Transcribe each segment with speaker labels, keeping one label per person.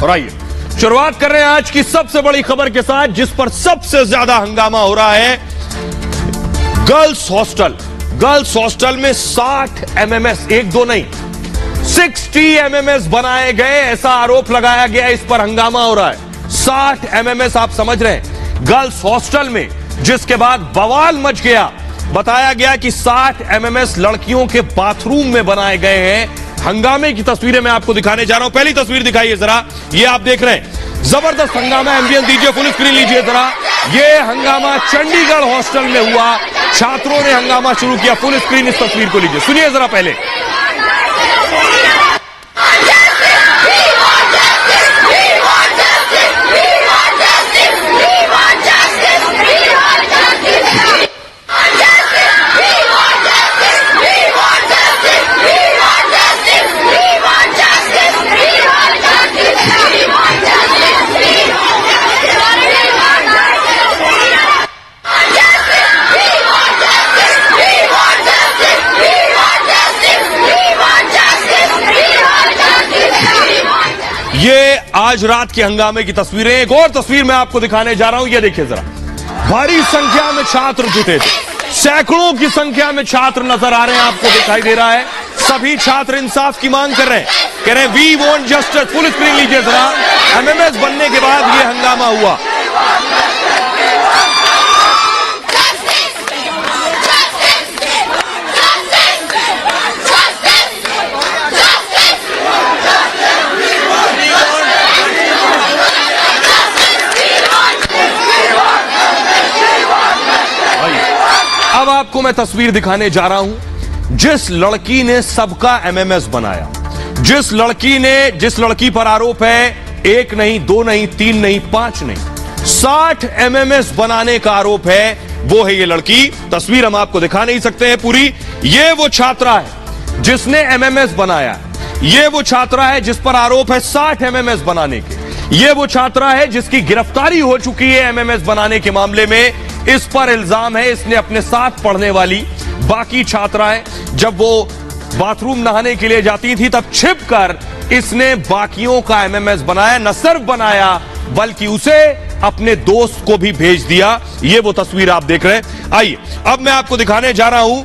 Speaker 1: और आइए शुरुआत कर रहे हैं आज की सबसे बड़ी खबर के साथ, जिस पर सबसे ज्यादा हंगामा हो रहा है। गर्ल्स हॉस्टल में 60 एमएमएस, एक दो नहीं 60 एमएमएस बनाए गए, ऐसा आरोप लगाया गया। इस पर हंगामा हो रहा है। 60 एमएमएस, आप समझ रहे हैं, गर्ल्स हॉस्टल में, जिसके बाद बवाल मच गया। बताया गया कि 60 एमएमएस लड़कियों के बाथरूम में बनाए गए हैं। हंगामे की तस्वीरें मैं आपको दिखाने जा रहा हूं। पहली तस्वीर दिखाइए जरा, ये आप देख रहे हैं, जबरदस्त हंगामा। एम्बियंस दीजिए, फुल स्क्रीन लीजिए जरा। ये हंगामा चंडीगढ़ हॉस्टल में हुआ, छात्रों ने हंगामा शुरू किया। फुल स्क्रीन इस तस्वीर को लीजिए, सुनिए जरा पहले। ये आज रात के हंगामे की तस्वीरें। एक और तस्वीर मैं आपको दिखाने जा रहा हूं, ये देखिए जरा। भारी संख्या में छात्र जुटे थे, सैकड़ों की संख्या में छात्र नजर आ रहे हैं, आपको दिखाई दे रहा है। सभी छात्र इंसाफ की मांग कर रहे हैं, कह रहे हैं we want justice. Full screen लीजिए जरा। एमएमएस बनने के बाद यह हंगामा हुआ। अब आपको मैं तस्वीर दिखाने जा रहा हूं, जिस लड़की ने सबका एमएमएस बनाया, जिस लड़की पर आरोप है, एक नहीं, दो नहीं, तीन नहीं, 5 नहीं, 60 एमएमएस बनाने का आरोप है। वो है ये लड़की। तस्वीर हम आपको दिखा नहीं सकते हैं पूरी। ये वो छात्रा है जिसने एमएमएस बनाया। ये वो छात्रा है जिस पर आरोप है 60 एमएमएस बनाने के। ये वो छात्रा है जिसकी गिरफ्तारी हो चुकी है एमएमएस बनाने के मामले में। इस पर इल्जाम है इसने अपने साथ पढ़ने वाली बाकी छात्राएं, जब वो बाथरूम नहाने के लिए जाती थी, तब छिपकर इसने बाकियों का एमएमएस बनाया। न सिर्फ बनाया बल्कि उसे अपने दोस्त को भी भेज दिया। ये वो तस्वीर आप देख रहे हैं। आइए अब मैं आपको दिखाने जा रहा हूं,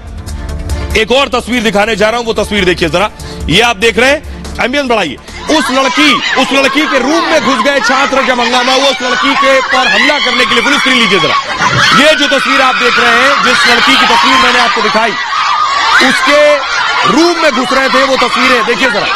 Speaker 1: एक और तस्वीर दिखाने जा रहा हूं। वो तस्वीर देखिए जरा, ये आप देख रहे हैं। एम्बियंस बढ़ाइए। उस लड़की के रूम में घुस गए छात्र, जब हंगामा हुआ उस लड़की के पर हमला करने के लिए। फुल स्क्रीन लीजिए जरा। ये जो तस्वीर आप देख रहे हैं, जिस लड़की की तस्वीर मैंने आपको दिखाई, उसके रूम में घुस रहे थे, वो तस्वीरें देखिए जरा।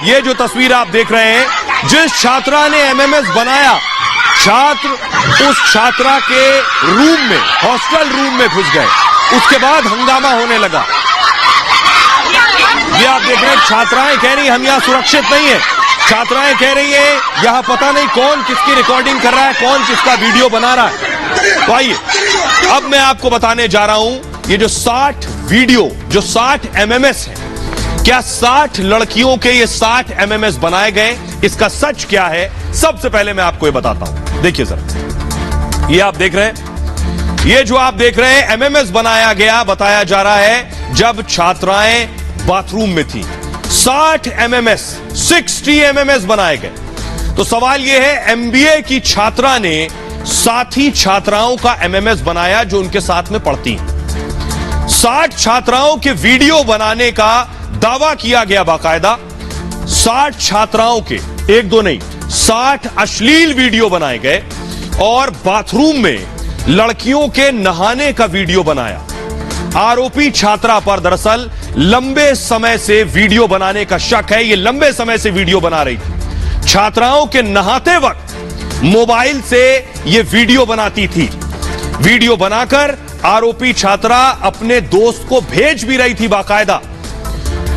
Speaker 1: ये जो तस्वीर आप देख रहे हैं, जिस छात्रा ने एमएमएस बनाया, छात्र उस छात्रा के रूम में, हॉस्टल रूम में घुस गए। उसके बाद हंगामा होने लगा। ये आप देख रहे हैं, छात्राएं कह रही हम यहां सुरक्षित नहीं है। छात्राएं कह रही है यहां पता नहीं कौन किसकी रिकॉर्डिंग कर रहा है, कौन किसका वीडियो बना रहा है। तो आइए अब मैं आपको बताने जा रहा हूं, ये जो 60 एमएमएस है, क्या 60 लड़कियों के ये 60 एमएमएस बनाए गए? इसका सच क्या है? सबसे पहले मैं आपको ये बताता हूं। देखिए जरा, ये आप देख रहे हैं, ये जो आप देख रहे हैं एमएमएस बनाया गया, बताया जा रहा है जब छात्राएं बाथरूम में थी। 60 एमएमएस, 60 एमएमएस बनाए गए। तो सवाल यह है, एमबीए की छात्रा ने साथी छात्राओं का एमएमएस बनाया जो उनके साथ में पढ़ती हैं। 60 छात्राओं के वीडियो बनाने का दावा किया गया बाकायदा। 60 छात्राओं के, एक दो नहीं, 60 अश्लील वीडियो बनाए गए और बाथरूम में लड़कियों के नहाने का वीडियो बनाया। आरोपी छात्रा पर दरअसल लंबे समय से वीडियो बनाने का शक है। ये लंबे समय से वीडियो बना रही थी। छात्राओं के नहाते वक्त मोबाइल से ये वीडियो बनाती थी। वीडियो बनाकर आरोपी छात्रा अपने दोस्त को भेज भी रही थी बाकायदा।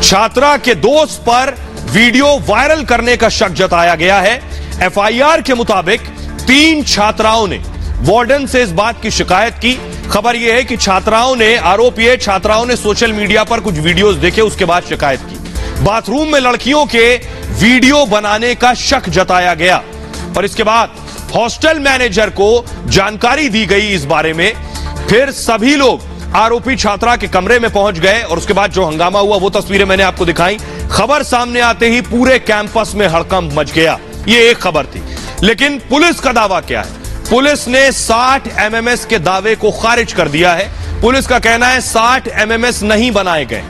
Speaker 1: छात्रा के दोस्त पर वीडियो वायरल करने का शक जताया गया है। एफआईआर के मुताबिक 3 छात्राओं ने वार्डन से इस बात की शिकायत की। खबर यह है कि छात्राओं ने सोशल मीडिया पर कुछ वीडियोस देखे, उसके बाद शिकायत की। बाथरूम में लड़कियों के वीडियो बनाने का शक जताया गया और इसके बाद हॉस्टल मैनेजर को जानकारी दी गई इस बारे में। फिर सभी लोग आरोपी छात्रा के कमरे में पहुंच गए और उसके बाद जो हंगामा हुआ वो तस्वीरें मैंने आपको दिखाई। खबर सामने आते ही पूरे कैंपस में हड़कंप मच गया। ये एक खबर थी, लेकिन पुलिस का दावा क्या है? पुलिस ने 60 एमएमएस के दावे को खारिज कर दिया है। पुलिस का कहना है 60 एमएमएस नहीं बनाए गए।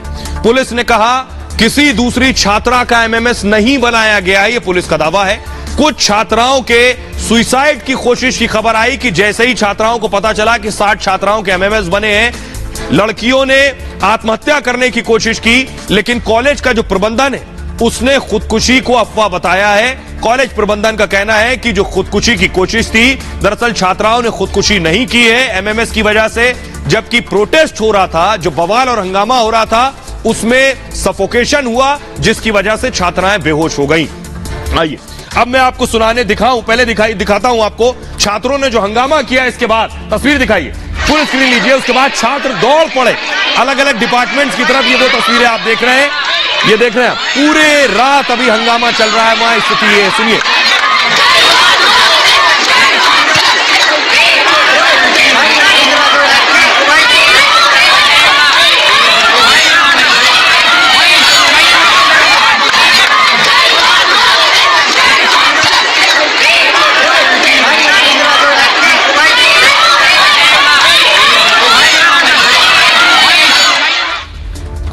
Speaker 1: पुलिस ने कहा किसी दूसरी छात्रा का एमएमएस नहीं बनाया गया, यह पुलिस का दावा है। कुछ छात्राओं के सुसाइड की कोशिश की खबर आई कि जैसे ही छात्राओं को पता चला कि 60 छात्राओं के एमएमएस बने हैं, लड़कियों ने आत्महत्या करने की कोशिश की, लेकिन कॉलेज का जो प्रबंधन है उसने खुदकुशी को अफवाह बताया है। कॉलेज प्रबंधन का कहना है कि जो खुदकुशी की कोशिश थी, दरअसल छात्राओं ने खुदकुशी नहीं की है एमएमएस की वजह से, जबकि प्रोटेस्ट हो रहा था, जो बवाल और हंगामा हो रहा था, उसमें सफोकेशन हुआ जिसकी वजह से छात्राएं बेहोश हो गई। आइए अब मैं आपको सुनाने दिखाता हूं आपको छात्रों ने जो हंगामा किया। इसके बाद तस्वीर दिखाइए, फुल स्क्रीन लीजिए। उसके बाद छात्र दौड़ पड़े अलग अलग डिपार्टमेंट्स की तरफ। ये दो तस्वीरें आप देख रहे हैं, ये देख रहे हैं, पूरे रात अभी हंगामा चल रहा है। वहां स्थिति है, सुनिए।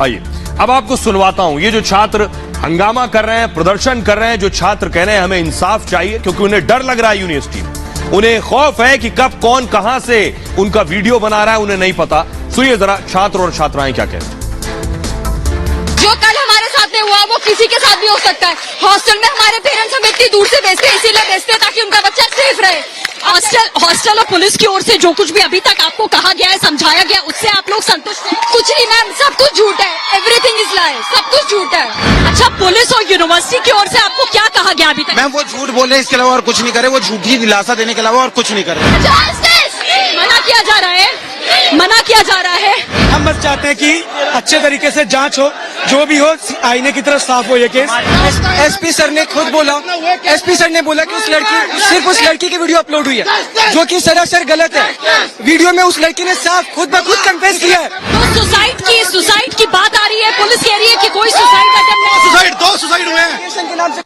Speaker 1: आइए अब आपको सुनवाता हूं। ये जो छात्र हंगामा कर रहे हैं, प्रदर्शन कर रहे हैं, जो छात्र कह रहे हैं हमें इंसाफ चाहिए, क्योंकि उन्हें डर लग रहा है यूनिवर्सिटी में, उन्हें खौफ है कि कब कौन कहां से उनका वीडियो बना रहा है, उन्हें नहीं पता। सुनिए जरा छात्र और छात्राएं क्या कहते हैं।
Speaker 2: जो कल हमारे साथ में हुआ वो किसी के साथ भी हो सकता है। हॉस्टल में हमारे पेरेंट्स हमें इतनी दूर से भेजते हैं, इसीलिए भेजते हैं ताकि उनका बच्चा सेफ रहे। हॉस्टल और पुलिस की ओर से जो कुछ भी अभी तक आपको कहा गया है, समझाया गया, उससे आप लोग संतुष्ट हैं? कुछ नहीं मैम, सब कुछ झूठ है। एवरीथिंग इज लाई, सब कुछ झूठ है। अच्छा, पुलिस और यूनिवर्सिटी की ओर से आपको क्या कहा गया अभी तक?
Speaker 3: मैम वो झूठ बोल रहे हैं, इसके अलावा और कुछ नहीं करे। वो झूठी दिलासा देने के अलावा और कुछ नहीं कर रहे।
Speaker 2: मना किया जा रहा है, मना किया जा रहा है।
Speaker 4: हम बस चाहते हैं कि अच्छे तरीके से जांच हो, जो भी हो आईने की तरफ साफ हो ये केस।
Speaker 3: एसपी सर ने खुद बोला, एसपी सर ने बोला कि सिर्फ उस लड़की की वीडियो अपलोड हुई है, जो कि सरासर गलत है। वीडियो में उस लड़की ने साफ खुद ब खुद कन्फेस किया है।
Speaker 2: तो सुसाइड की बात आ रही है, पुलिस कह रही है कि कोई सुसाइड अटेम्प्ट नहीं।
Speaker 3: दो सुसाइड हुए हैं।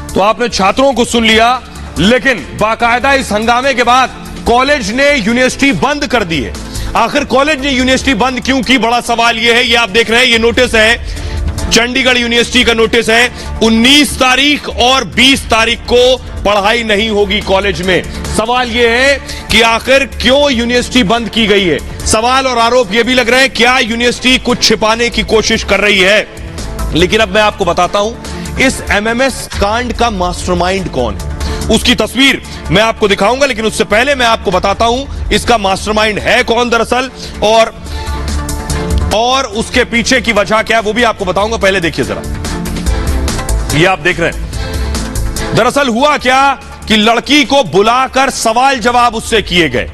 Speaker 1: तो आपने छात्रों को सुन लिया, लेकिन बाकायदा इस हंगामे के बाद कॉलेज ने यूनिवर्सिटी बंद कर दी है। आखिर कॉलेज ने यूनिवर्सिटी बंद क्यों की, बड़ा सवाल यह है। ये आप देख रहे हैं, ये नोटिस है, चंडीगढ़ यूनिवर्सिटी का नोटिस है। 19 तारीख और 20 तारीख को पढ़ाई नहीं होगी कॉलेज में। सवाल यह है कि आखिर क्यों यूनिवर्सिटी बंद की गई है। सवाल और आरोप यह भी लग रहे हैं, क्या यूनिवर्सिटी कुछ छिपाने की कोशिश कर रही है। लेकिन अब मैं आपको बताता हूं इस एमएमएस कांड का मास्टरमाइंड कौन है। उसकी तस्वीर मैं आपको दिखाऊंगा, लेकिन उससे पहले मैं आपको बताता हूं इसका मास्टरमाइंड है कौन दरअसल, और उसके पीछे की वजह क्या है वो भी आपको बताऊंगा। पहले देखिए जरा, ये आप देख रहे हैं, दरअसल हुआ क्या कि लड़की को बुलाकर सवाल जवाब उससे किए गए।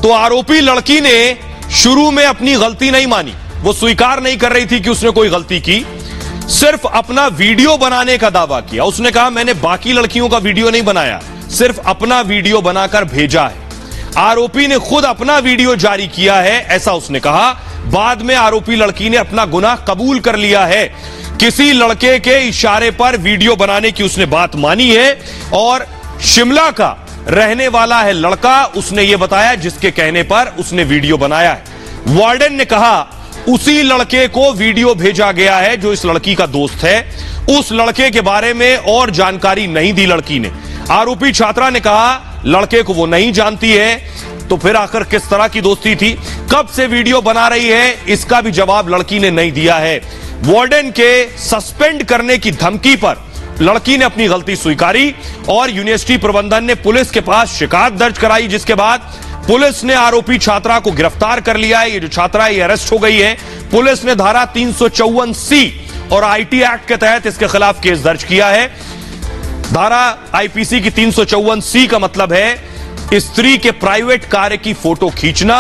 Speaker 1: तो आरोपी लड़की ने शुरू में अपनी गलती नहीं मानी, वो स्वीकार नहीं कर रही थी कि उसने कोई गलती की, सिर्फ अपना वीडियो बनाने का दावा किया। उसने कहा मैंने बाकी लड़कियों का वीडियो नहीं बनाया, सिर्फ अपना वीडियो बनाकर भेजा है। आरोपी ने खुद अपना वीडियो जारी किया है, ऐसा उसने कहा। बाद में आरोपी लड़की ने अपना गुनाह कबूल कर लिया है। किसी लड़के के इशारे पर वीडियो बनाने की उसने बात मानी है, और शिमला का रहने वाला है लड़का, उसने यह बताया जिसके कहने पर उसने वीडियो बनाया है। वार्डन ने कहा उसी लड़के को वीडियो भेजा गया है जो इस लड़की का दोस्त है। उस लड़के के बारे में और जानकारी नहीं दी लड़की ने। आरोपी छात्रा ने कहा लड़के को वो नहीं जानती है, तो फिर आखिर किस तरह की दोस्ती थी, कब से वीडियो बना रही है, इसका भी जवाब लड़की ने नहीं दिया है। वार्डन के सस्पेंड करने की धमकी पर लड़की ने अपनी गलती स्वीकारी और यूनिवर्सिटी प्रबंधन ने पुलिस के पास शिकायत दर्ज कराई, जिसके बाद पुलिस ने आरोपी छात्रा को गिरफ्तार कर लिया है। ये जो छात्रा है ये अरेस्ट हो गई है। पुलिस ने धारा 354C और आईटी एक्ट के तहत इसके खिलाफ केस दर्ज किया है। धारा आईपीसी की 354C का मतलब है स्त्री के प्राइवेट कार्य की फोटो खींचना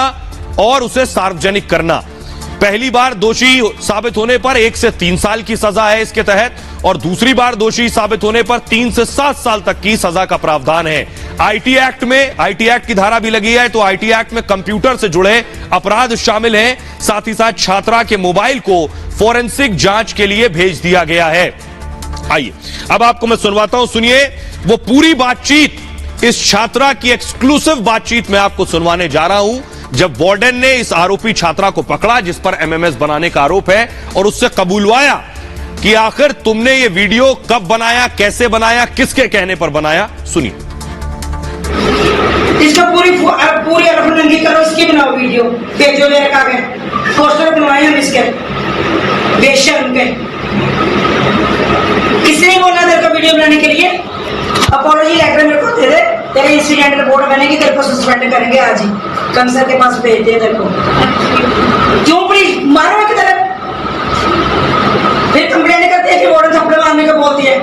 Speaker 1: और उसे सार्वजनिक करना। पहली बार दोषी साबित होने पर 1 से 3 साल की सजा है इसके तहत, और दूसरी बार दोषी साबित होने पर 3 से 7 साल तक की सजा का प्रावधान है। आईटी एक्ट में आईटी एक्ट की धारा भी लगी है, तो आईटी एक्ट में कंप्यूटर से जुड़े अपराध शामिल हैं। साथ ही साथ छात्रा के मोबाइल को फोरेंसिक जांच के लिए भेज दिया गया है। आइए अब आपको मैं सुनवाता हूं, सुनिए वो पूरी बातचीत, इस छात्रा की एक्सक्लूसिव बातचीत मैं आपको सुनवाने जा रहा हूं, जब वार्डन ने इस आरोपी छात्रा को पकड़ा जिस पर एमएमएस बनाने का आरोप है, और उससे कबूलवाया कि आखिर तुमने ये वीडियो कब बनाया, कैसे बनाया, किसके कहने पर बनाया। सुनिए।
Speaker 5: इसका पूरी अरफनंगी करो, इसकी बनाओ वीडियो, भेजो मेरे कागज, पोस्टर बनवाए हम इसके, बेशर्म के। किसने बोला तेरे को वीडियो बनाने के लिए? अपॉलॉजी लेटर मेरे को दे दे, तेरे इंसिडेंट रिपोर्ट बनेगी, तेरे को सस्पेंड करेंगे आज ही, कंसर के पास भेज दे तेरे को। क्यों पुलिस मारो की तरफ, फिर कंप्लेंट करते हैं कि वार्डन थप्पड़ मारने को बोलती है।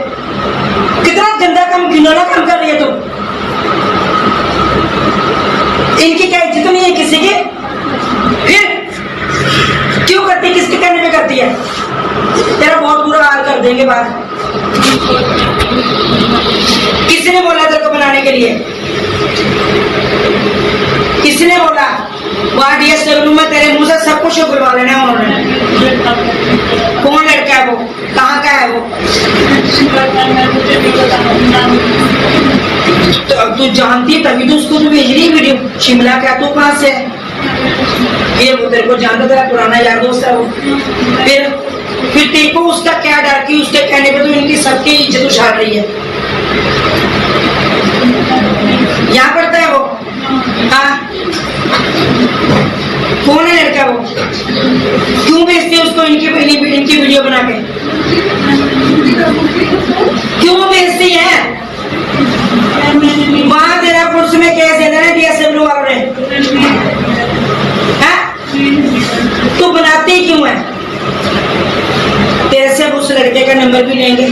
Speaker 5: कितना गंदा काम, घिनौना काम कर रही है तुम। इनकी क्या इज्जत नहीं है किसी की? फिर क्यों करती, किसके कहने पे करती है? तेरा बहुत बुरा हाल कर देंगे बाहर। किसने बोला तेरे को बनाने के लिए? किसने बोला? वहां डीएसडब्ल्यू में तेरे मुंह से सब कुछ बुलवा लेना उन्होंने। कौन लड़का है वो, कहाँ का है वो? तो अब तू जानती तभी तो उसको तू भेज रही वीडियो। शिमला का तू कहाँ से? ये वो तेरे को जानता, तेरा पुराना यार दोस्त है वो। फिर देखो उसका क्या डर कि उसके कहने पे तो इनकी सबकी इज्जत उछाल रही है। यहाँ पढ़ता है वो? हाँ, कौन है लड़का वो? क्यों भेजते उसको इनकी वीडियो बना के? क्यों भेजती है? वहां तेरा पुलिस में केस देना है डीएसडब्ल्यू वालों ने। तू बनाती क्यों है? तेरे से उस लड़के का नंबर भी लेंगे,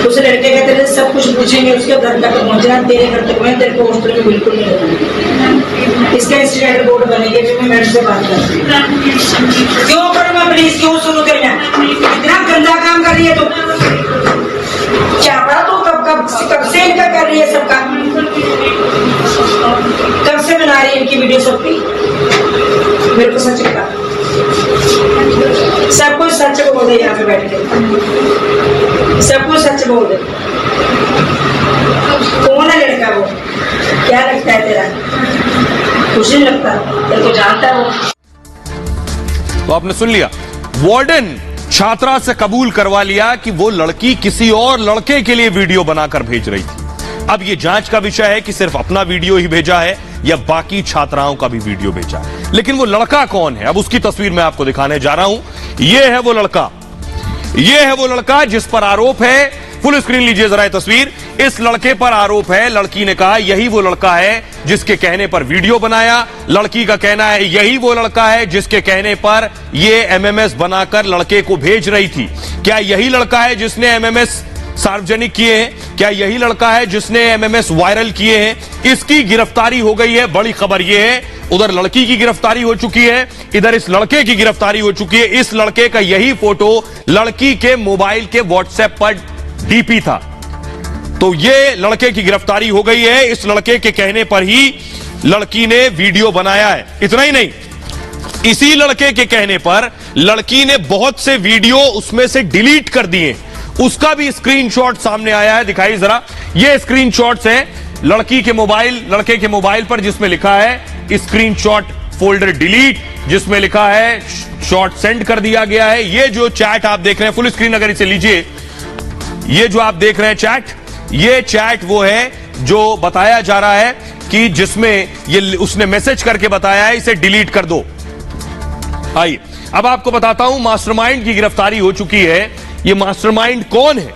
Speaker 5: उस लड़के का तेरे से सब कुछ पूछेंगे, उसके घर तक पहुंचना, तेरे घर तक मैं तेरे को हॉस्टल में बिल्कुल नहीं रखूंगी। इसका इंसिडेंट रिपोर्ट बनेगी, फिर मैं मेरे से बात करती हूँ। क्यों करूँगा प्लीज, क्यों शुरू करना? इतना गंदा काम कर रही है तुम। क्या पड़ा तो कब से इनका कर रही है सबका? कब से बना रही है इनकी वीडियो सबकी? मेरे को सच बता, सब कुछ सच बोल दे यहाँ पे बैठ के, सब कुछ सच बोल दे। कौन है लड़का वो? क्या लगता है तेरा? कुछ नहीं लगता, तेरे को जानता है वो।
Speaker 1: तो आपने सुन लिया, वार्डन छात्रा से कबूल करवा लिया कि वो लड़की किसी और लड़के के लिए वीडियो बनाकर भेज रही थी। अब ये जांच का विषय है कि सिर्फ अपना वीडियो ही भेजा है या बाकी छात्राओं का भी वीडियो भेजा है। लेकिन वो लड़का कौन है, अब उसकी तस्वीर मैं आपको दिखाने जा रहा हूं। ये है वो लड़का, ये है वो लड़का जिस पर आरोप है। फुल स्क्रीन लीजिए जरा ये तस्वीर। इस लड़के पर आरोप है, लड़की ने कहा यही वो लड़का है जिसके कहने पर वीडियो बनाया। लड़की का कहना है यही वो लड़का है जिसके कहने पर ये एमएमएस बनाकर लड़के को भेज रही थी। क्या यही लड़का है जिसने एमएमएस सार्वजनिक किए हैं? क्या यही लड़का है जिसने एमएमएस वायरल किए हैं? इसकी गिरफ्तारी हो गई है। बड़ी खबर यह है, उधर लड़की की गिरफ्तारी हो चुकी है, इधर इस लड़के की गिरफ्तारी हो चुकी है। इस लड़के का यही फोटो लड़की के मोबाइल के व्हाट्सएप पर डीपी था। तो ये लड़के की गिरफ्तारी हो गई है। इस लड़के के कहने पर ही लड़की ने वीडियो बनाया है। इतना ही नहीं, इसी लड़के के कहने पर लड़की ने बहुत से वीडियो उसमें से डिलीट कर दिए। उसका भी स्क्रीनशॉट सामने आया है, दिखाइए जरा। ये स्क्रीनशॉट्स हैं लड़की के मोबाइल, लड़के के मोबाइल पर, जिसमें लिखा है स्क्रीनशॉट फोल्डर डिलीट, जिसमें लिखा है शॉट सेंड कर दिया गया है। ये जो चैट आप देख रहे हैं, फुल स्क्रीन अगर इसे लीजिए, ये जो आप देख रहे हैं चैट, ये चैट वो है जो बताया जा रहा है कि जिसमें ये उसने मैसेज करके बताया है इसे डिलीट कर दो। आइए अब आपको बताता हूं, मास्टरमाइंड की गिरफ्तारी हो चुकी है। ये मास्टरमाइंड कौन है,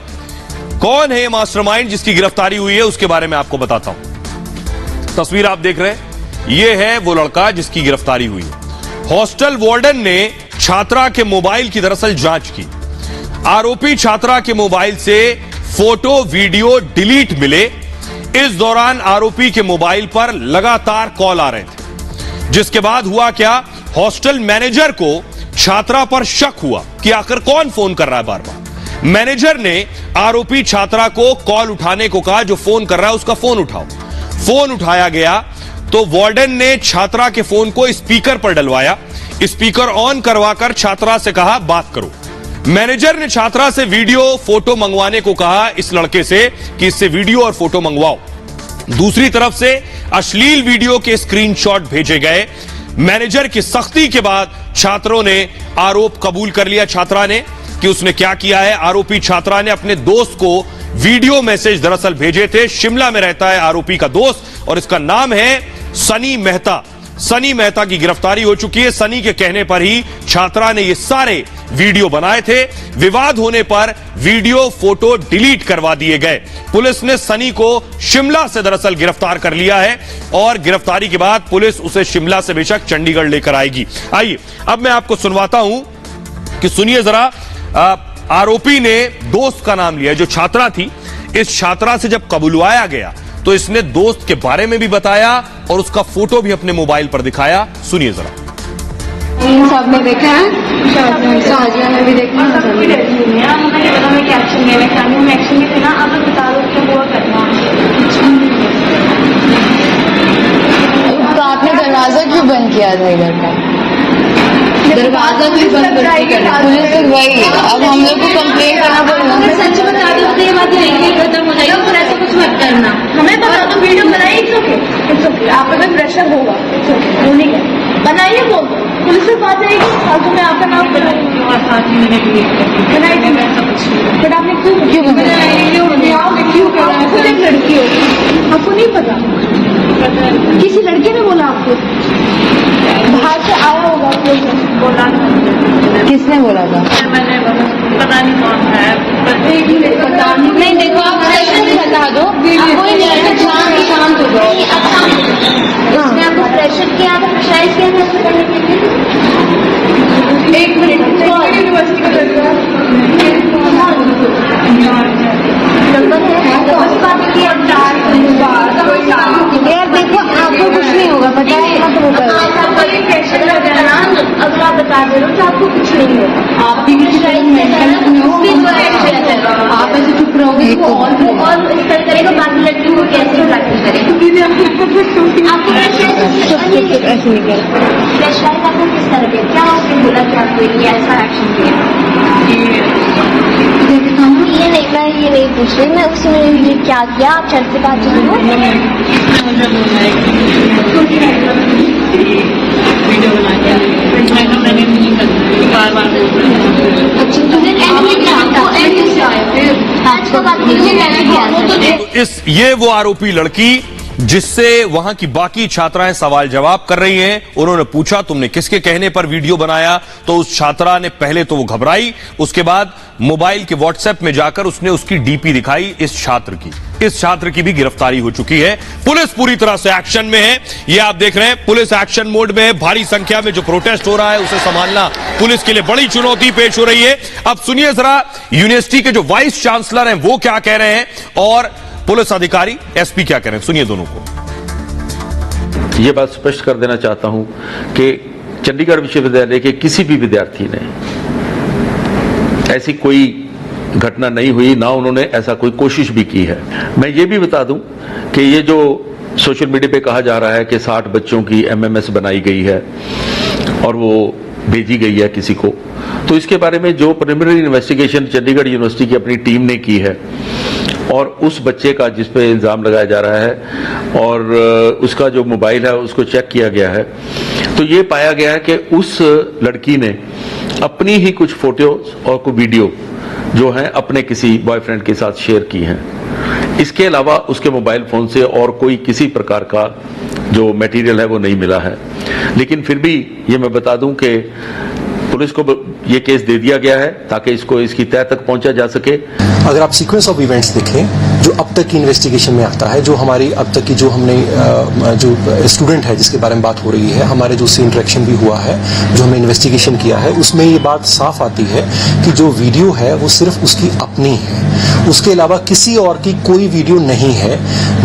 Speaker 1: कौन है ये मास्टरमाइंड जिसकी गिरफ्तारी हुई है, उसके बारे में आपको बताता हूं। तस्वीर आप देख रहे हैं, ये है वो लड़का जिसकी गिरफ्तारी हुई है। हॉस्टल वार्डन ने छात्रा के मोबाइल की दरअसल जांच की। आरोपी छात्रा के मोबाइल से फोटो वीडियो डिलीट मिले। इस दौरान आरोपी के मोबाइल पर लगातार कॉल आ रहे थे, जिसके बाद हुआ क्या, हॉस्टल मैनेजर को छात्रा पर शक हुआ कि आखिर कौन फोन कर रहा है बार बार। मैनेजर ने आरोपी छात्रा को कॉल उठाने को कहा, जो फोन कर रहा है उसका फोन उठाओ। फोन उठाया गया तो वार्डन ने छात्रा के फोन को स्पीकर पर डलवाया, स्पीकर ऑन करवाकर छात्रा से कहा बात करो। मैनेजर ने छात्रा से वीडियो फोटो मंगवाने को कहा इस लड़के से कि इससे वीडियो और फोटो मंगवाओ। दूसरी तरफ से अश्लील वीडियो के स्क्रीनशॉट भेजे गए। मैनेजर की सख्ती के बाद छात्रों ने आरोप कबूल कर लिया। छात्रा ने कि उसने क्या किया है। आरोपी छात्रा ने अपने दोस्त को वीडियो मैसेज दरअसल भेजे थे। शिमला में रहता है आरोपी का दोस्त और इसका नाम है सनी मेहता। सनी मेहता की गिरफ्तारी हो चुकी है। सनी के कहने पर ही छात्रा ने ये सारे वीडियो बनाए थे। विवाद होने पर वीडियो फोटो डिलीट करवा दिए गए। पुलिस ने सनी को शिमला से दरअसल गिरफ्तार कर लिया है और गिरफ्तारी के बाद पुलिस उसे शिमला से बेशक चंडीगढ़ लेकर आएगी। आइए अब मैं आपको सुनवाता हूं कि सुनिए जरा। आरोपी ने दोस्त का नाम लिया, जो छात्रा थी। इस छात्रा से जब कबुलवाया गया तो इसने दोस्त के बारे में भी बताया और उसका फोटो भी अपने मोबाइल पर दिखाया। सुनिए जरा।
Speaker 2: सब में देखा है, शाजिया में भी देखा है।
Speaker 6: मुझे पता मैं क्या एक्शन लेना चाहती हूँ। मैं एक्शन में ना अब बता दो क्या हुआ करना।
Speaker 7: तो आपने दरवाजा क्यों बंद किया था इधर का? दरवाजा क्यों बंद किया? पुलिस से वही अब हम लोग को कंप्लेन करना पड़ेगा।
Speaker 6: अगर सच बता दो तो ये बात यही खत्म हो जाएगी। और ऐसा कुछ मत करना। हमें बता दो, वीडियो बनाइए। It's okay. आप अगर प्रेशर होगा बनाइए, बोल दो पुलिस से बात आएगी। फालतू में आपका नाम बनाइए। बट आपने क्यों खुद एक लड़की हो, आपको नहीं पता? किसी लड़के ने बोला आपको? बाहर से आया होगा बोला।
Speaker 7: किसने बोला था?
Speaker 6: मैंने पता नहीं कौन है।
Speaker 7: नहीं देखो, आप सेशन बता दो। कोई नहीं, शांत हो जाओ।
Speaker 6: इसने आपको प्रेशर किया था, प्रेशराइज किया था इसको करने के लिए? एक मिनट, यूनिवर्सिटी का लड़का
Speaker 7: यार देखो, आपको कुछ नहीं होगा, पता है?
Speaker 6: प्रेशर लग रहा ना, अगर आप बता दे रहे हो तो आपको कुछ नहीं होगा।
Speaker 7: आप भी आप ऐसे चुप रहोगे
Speaker 6: और इस तरह करेगा, बाकी लड़कियों को कैसे टैकल करेगा? आपको
Speaker 7: ऐसे नहीं कर।
Speaker 6: प्रेशराइज आपको किस तरह के क्या आपने बोला कि आपको ये ऐसा एक्शन किया?
Speaker 7: हम ये नहीं, मैं ये नहीं पूछ रही, मैं उसने ये क्या किया। आप चर्च से बात करो।
Speaker 1: ये वो आरोपी लड़की जिससे वहां की बाकी छात्राएं सवाल जवाब कर रही हैं। उन्होंने पूछा तुमने किसके कहने पर वीडियो बनाया, तो उस छात्रा ने पहले तो वो घबराई, उसके बाद मोबाइल के व्हाट्सएप में जाकर उसने उसकी डीपी दिखाई इस छात्र की। इस छात्र की भी गिरफ्तारी हो चुकी है। पुलिस पूरी तरह से एक्शन में है। ये आप देख रहे हैं, पुलिस एक्शन मोड में है। भारी संख्या में जो प्रोटेस्ट हो रहा है उसे संभालना पुलिस के लिए बड़ी चुनौती पेश हो रही है। अब सुनिए जरा यूनिवर्सिटी के जो वाइस चांसलर हैं वो क्या कह रहे हैं और पुलिस अधिकारी एसपी क्या कह रहे हैं। सुनिए दोनों को।
Speaker 8: ये बात स्पष्ट कर देना चाहता हूं कि चंडीगढ़ विश्वविद्यालय के किसी भी विद्यार्थी ने ऐसी कोई घटना नहीं हुई, ना उन्होंने ऐसा कोई कोशिश भी की है। मैं ये भी बता दूं कि ये जो सोशल मीडिया पे कहा जा रहा है कि 60 बच्चों की एमएमएस बनाई गई है और वो भेजी गई है किसी को, तो इसके बारे में जो प्रिलिमिनरी इन्वेस्टिगेशन चंडीगढ़ यूनिवर्सिटी की अपनी टीम ने की है और उस बच्चे का जिस पे इल्ज़ाम लगाया जा रहा है और उसका जो मोबाइल है उसको चेक किया गया है, तो ये पाया गया है कि उस लड़की ने अपनी ही कुछ फोटोज और कुछ वीडियो जो हैं अपने किसी बॉयफ्रेंड के साथ शेयर की हैं। इसके अलावा उसके मोबाइल फोन से और कोई किसी प्रकार का जो मटेरियल है वो नहीं मिला है। लेकिन फिर भी ये मैं बता दूं कि पुलिस को ये केस दे दिया गया है ताकि इसकी तह तक पहुंचा जा सके।
Speaker 9: अगर आप सीक्वेंस ऑफ इवेंट्स देखें जो अब तक की इन्वेस्टिगेशन में आता है, जो हमारी अब तक की जो हमने जो स्टूडेंट है जिसके बारे में बात हो रही है, हमारे जो उससे इंटरेक्शन भी हुआ है, जो हमने इन्वेस्टिगेशन किया है, उसमें ये बात साफ आती है कि जो वीडियो है वो सिर्फ उसकी अपनी है, उसके अलावा किसी और की कोई वीडियो नहीं है।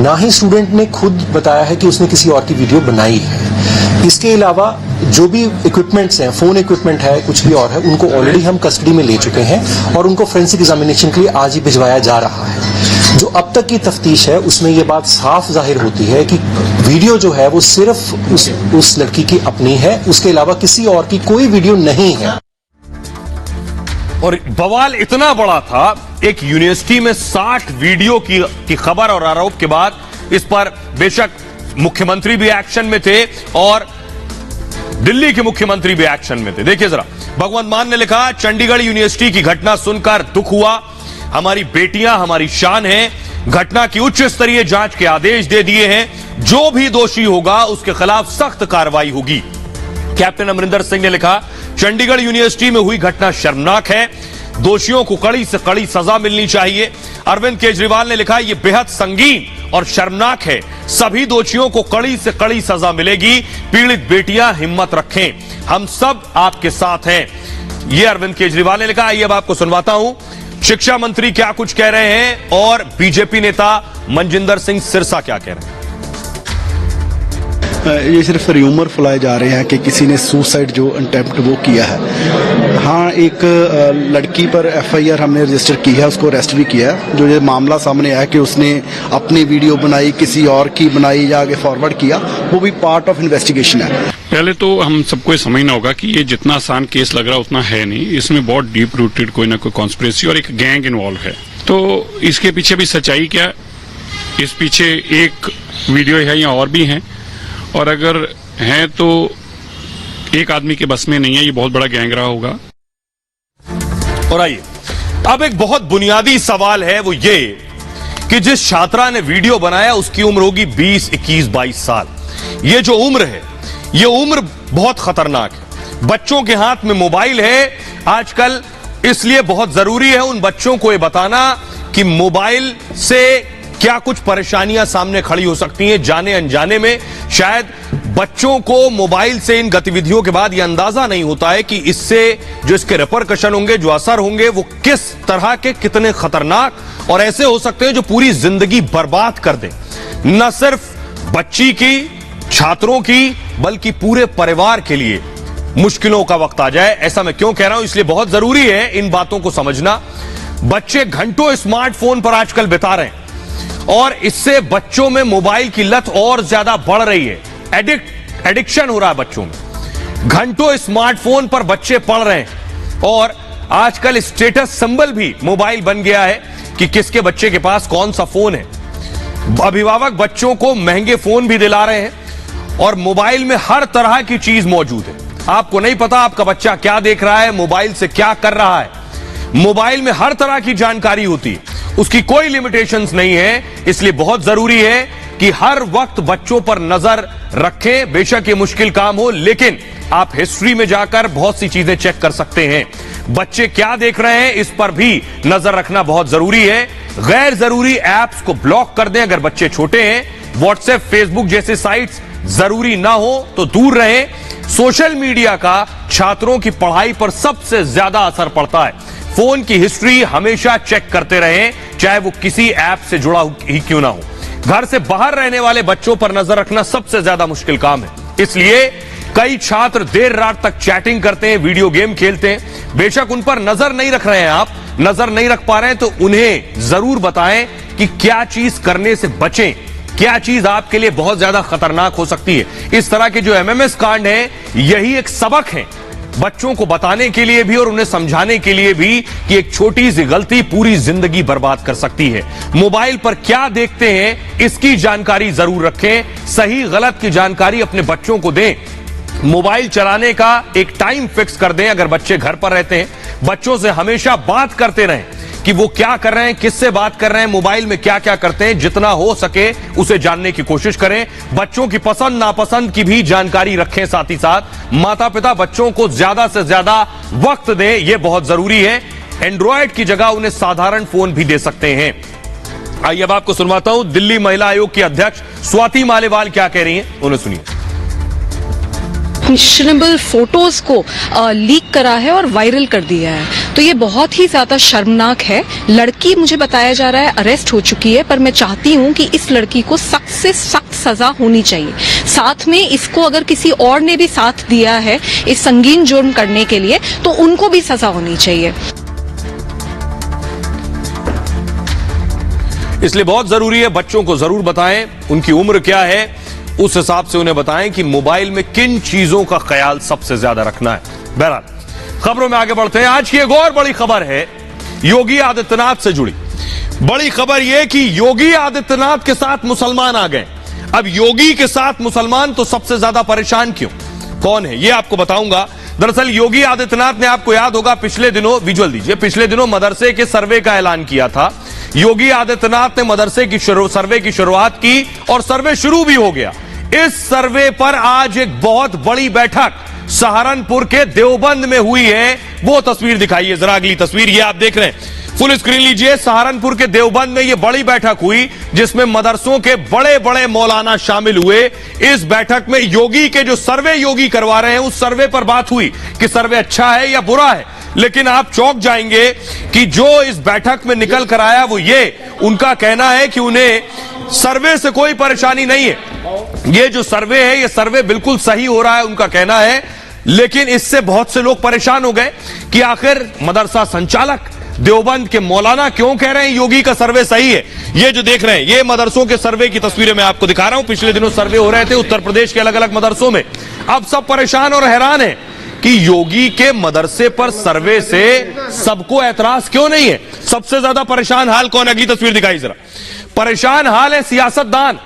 Speaker 9: ना ही स्टूडेंट ने खुद बताया है कि उसने किसी और की वीडियो बनाई है। इसके अलावा जो भी इक्विपमेंट्स हैं, फोन इक्विपमेंट है, कुछ भी और है, उनको ऑलरेडी हम कस्टडी में ले चुके हैं और उनको फोरेंसिक एग्जामिनेशन के लिए आज ही भिजवाया जा रहा है। जो अब तक की तफ्तीश है उसमें ये बात साफ जाहिर होती है कि वीडियो जो है वो सिर्फ उस लड़की की अपनी है, उसके अलावा किसी और की कोई वीडियो नहीं है।
Speaker 1: और बवाल इतना बड़ा था, एक यूनिवर्सिटी में 60 वीडियो की खबर और आरोप के बाद इस पर बेशक मुख्यमंत्री भी एक्शन में थे और दिल्ली के मुख्यमंत्री भी एक्शन में थे। देखिए जरा, भगवंत मान ने लिखा, चंडीगढ़ यूनिवर्सिटी की घटना सुनकर दुख हुआ, हमारी बेटियां हमारी शान हैं, घटना की उच्च स्तरीय जांच के आदेश दे दिए हैं, जो भी दोषी होगा उसके खिलाफ सख्त कार्रवाई होगी। कैप्टन अमरिंदर सिंह ने लिखा, चंडीगढ़ यूनिवर्सिटी में हुई घटना शर्मनाक है, दोषियों को कड़ी से कड़ी सजा मिलनी चाहिए। अरविंद केजरीवाल ने लिखा, यह बेहद संगीन और शर्मनाक है, सभी दोषियों को कड़ी से कड़ी सजा मिलेगी, पीड़ित बेटियां हिम्मत रखें, हम सब आपके साथ हैं। यह अरविंद केजरीवाल ने लिखा। आइए अब आपको सुनवाता हूं शिक्षा मंत्री क्या कुछ कह रहे हैं और बीजेपी नेता मनजिंदर सिंह सिरसा क्या कह रहे हैं।
Speaker 10: ये सिर्फ र्यूमर फैलाए जा रहे हैं कि किसी ने सुसाइड जो अटेम्प्ट वो किया है। हाँ, एक लड़की पर एफआईआर हमने रजिस्टर की है, उसको अरेस्ट भी किया है। जो ये मामला सामने आया कि उसने अपनी वीडियो बनाई, किसी और की बनाई या आगे फॉरवर्ड किया, वो भी पार्ट ऑफ इन्वेस्टिगेशन है।
Speaker 11: पहले तो हम सबको ये समझना होगा कि ये जितना आसान केस लग रहा उतना है नहीं, इसमें बहुत डीप रूटेड कोई ना कोई कॉन्स्पिरेसी और एक गैंग इन्वॉल्व है। तो इसके पीछे भी सच्चाई क्या, इस पीछे एक वीडियो है या और भी हैं, और अगर हैं तो एक आदमी के बस में नहीं है, ये बहुत बड़ा गैंग रहा होगा।
Speaker 1: और आइए अब एक बहुत बुनियादी सवाल है, वो ये कि जिस छात्रा ने वीडियो बनाया उसकी उम्र होगी 20, 21, 22 साल। ये जो उम्र है, ये उम्र बहुत खतरनाक है। बच्चों के हाथ में मोबाइल है आजकल, इसलिए बहुत जरूरी है उन बच्चों को ये बताना कि मोबाइल से क्या कुछ परेशानियां सामने खड़ी हो सकती हैं। जाने अनजाने में शायद बच्चों को मोबाइल से इन गतिविधियों के बाद यह अंदाजा नहीं होता है कि इससे जो इसके रिपरकशन होंगे, जो असर होंगे, वो किस तरह के, कितने खतरनाक और ऐसे हो सकते हैं जो पूरी जिंदगी बर्बाद कर दें, न सिर्फ बच्ची की, छात्रों की, बल्कि पूरे परिवार के लिए मुश्किलों का वक्त आ जाए। ऐसा मैं क्यों कह रहा हूं, इसलिए बहुत जरूरी है इन बातों को समझना। बच्चे घंटों स्मार्टफोन पर आजकल बिता रहे हैं और इससे बच्चों में मोबाइल की लत और ज्यादा बढ़ रही है। एडिक्शन हो रहा है बच्चों में, घंटों स्मार्टफोन पर बच्चे पढ़ रहे हैं और आजकल स्टेटस सिंबल भी मोबाइल बन गया है कि किसके बच्चे के पास कौन सा फोन है। अभिभावक बच्चों को महंगे फोन भी दिला रहे हैं और मोबाइल में हर तरह की चीज मौजूद है। आपको नहीं पता आपका बच्चा क्या देख रहा है, मोबाइल से क्या कर रहा है। मोबाइल में हर तरह की जानकारी होती है, उसकी कोई लिमिटेशंस नहीं है। इसलिए बहुत जरूरी है कि हर वक्त बच्चों पर नजर रखें। बेशक ये मुश्किल काम हो, लेकिन आप हिस्ट्री में जाकर बहुत सी चीजें चेक कर सकते हैं। बच्चे क्या देख रहे हैं इस पर भी नजर रखना बहुत जरूरी है। गैर जरूरी एप्स को ब्लॉक कर दें अगर बच्चे छोटे हैं। व्हाट्सएप, फेसबुक जैसे साइट्स जरूरी ना हो तो दूर रहें। सोशल मीडिया का छात्रों की पढ़ाई पर सबसे ज्यादा असर पड़ता है। फोन की हिस्ट्री हमेशा चेक करते रहें, चाहे वो किसी ऐप से जुड़ा ही क्यों ना हो। घर से बाहर रहने वाले बच्चों पर नजर रखना सबसे ज्यादा मुश्किल काम है। इसलिए कई छात्र देर रात तक चैटिंग करते हैं, वीडियो गेम खेलते हैं। बेशक उन पर नजर नहीं रख रहे हैं, आप नजर नहीं रख पा रहे हैं तो उन्हें जरूर बताएं कि क्या चीज करने से बचें, क्या चीज आपके लिए बहुत ज्यादा खतरनाक हो सकती है। इस तरह के जो एमएमएस कांड है, यही एक सबक है बच्चों को बताने के लिए भी और उन्हें समझाने के लिए भी कि एक छोटी सी गलती पूरी जिंदगी बर्बाद कर सकती है। मोबाइल पर क्या देखते हैं इसकी जानकारी जरूर रखें, सही गलत की जानकारी अपने बच्चों को दें। मोबाइल चलाने का एक टाइम फिक्स कर दें अगर बच्चे घर पर रहते हैं। बच्चों से हमेशा बात करते रहें कि वो क्या कर रहे हैं, किससे बात कर रहे हैं, मोबाइल में क्या क्या करते हैं। जितना हो सके उसे जानने की कोशिश करें। बच्चों की पसंद नापसंद की भी जानकारी रखें। साथ ही साथ माता पिता बच्चों को ज्यादा से ज्यादा वक्त दें, यह बहुत जरूरी है। एंड्रॉयड की जगह उन्हें साधारण फोन भी दे सकते हैं। आइए अब आपको सुनवाता हूं दिल्ली महिला आयोग की अध्यक्ष स्वाति मालेवाल क्या कह रही हैं, उन्हें सुनिए।
Speaker 2: क्वेश्चनेबल फोटोज को लीक करा है और वायरल कर दिया है, तो ये बहुत ही ज्यादा शर्मनाक है। लड़की मुझे बताया जा रहा है अरेस्ट हो चुकी है, पर मैं चाहती हूँ कि इस लड़की को सख्त से सख्त सजा होनी चाहिए। साथ में इसको अगर किसी और ने भी साथ दिया है इस संगीन जुर्म करने के लिए, तो उनको भी सजा होनी चाहिए।
Speaker 1: इसलिए बहुत जरूरी है, बच्चों को जरूर बताएं उनकी उम्र क्या है, उस हिसाब से उन्हें बताएं कि मोबाइल में किन चीजों का ख्याल सबसे ज्यादा रखना है। बहरहाल खबरों में आगे बढ़ते हैं। आज की एक और बड़ी खबर है योगी आदित्यनाथ से जुड़ी। बड़ी खबर यह कि योगी आदित्यनाथ के साथ मुसलमान आ गए। अब योगी के साथ मुसलमान तो सबसे ज्यादा परेशान क्यों, कौन है, यह आपको बताऊंगा। दरअसल योगी आदित्यनाथ ने, आपको याद होगा, पिछले दिनों, विजुअल दीजिए, पिछले दिनों मदरसे के सर्वे का ऐलान किया था। योगी आदित्यनाथ ने मदरसे की सर्वे की शुरुआत की और सर्वे शुरू भी हो गया। इस सर्वे पर आज एक बहुत बड़ी बैठक सहारनपुर के देवबंद में हुई है। वो तस्वीर दिखाइए जरा, अगली तस्वीर ये आप देख रहे हैं, फुल स्क्रीन लीजिए। सहारनपुर के देवबंद में ये बड़ी बैठक हुई जिसमें मदरसों के बड़े बड़े मौलाना शामिल हुए। इस बैठक में योगी के जो सर्वे योगी करवा रहे हैं उस सर्वे पर बात हुई कि सर्वे अच्छा है या बुरा है। लेकिन आप चौंक जाएंगे कि जो इस बैठक में निकल कर आया वो ये, उनका कहना है कि उन्हें सर्वे से कोई परेशानी नहीं है। ये जो सर्वे है ये सर्वे बिल्कुल सही हो रहा है उनका कहना है। लेकिन इससे बहुत से लोग परेशान हो गए कि आखिर मदरसा संचालक देवबंद के मौलाना क्यों कह रहे हैं योगी का सर्वे सही है। ये जो देख रहे हैं ये मदरसों के सर्वे की तस्वीरें मैं आपको दिखा रहा हूं। पिछले दिनों सर्वे हो रहे थे उत्तर प्रदेश के अलग अलग मदरसों में। अब सब परेशान और हैरान है कि योगी के मदरसे पर सर्वे से सबको ऐतराज क्यों नहीं है। सबसे ज्यादा परेशान हाल कौन है, अगली तस्वीर दिखाई जरा। परेशान हाल है सियासतदान।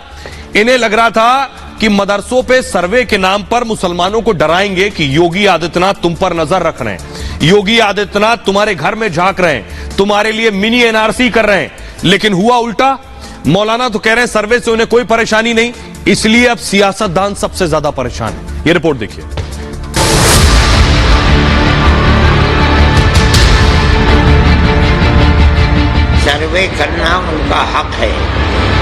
Speaker 1: इन्हें लग रहा था कि मदरसों पे सर्वे के नाम पर मुसलमानों को डराएंगे कि योगी आदित्यनाथ तुम पर नजर रख रहे हैं, योगी आदित्यनाथ तुम्हारे घर में झांक रहे हैं, तुम्हारे लिए मिनी एनआरसी कर रहे हैं। लेकिन हुआ उल्टा। मौलाना तो कह रहे हैं सर्वे से उन्हें कोई परेशानी नहीं, इसलिए अब सियासतदान सबसे ज्यादा परेशान है। ये रिपोर्ट देखिए।
Speaker 12: सर्वे करना उनका हक है।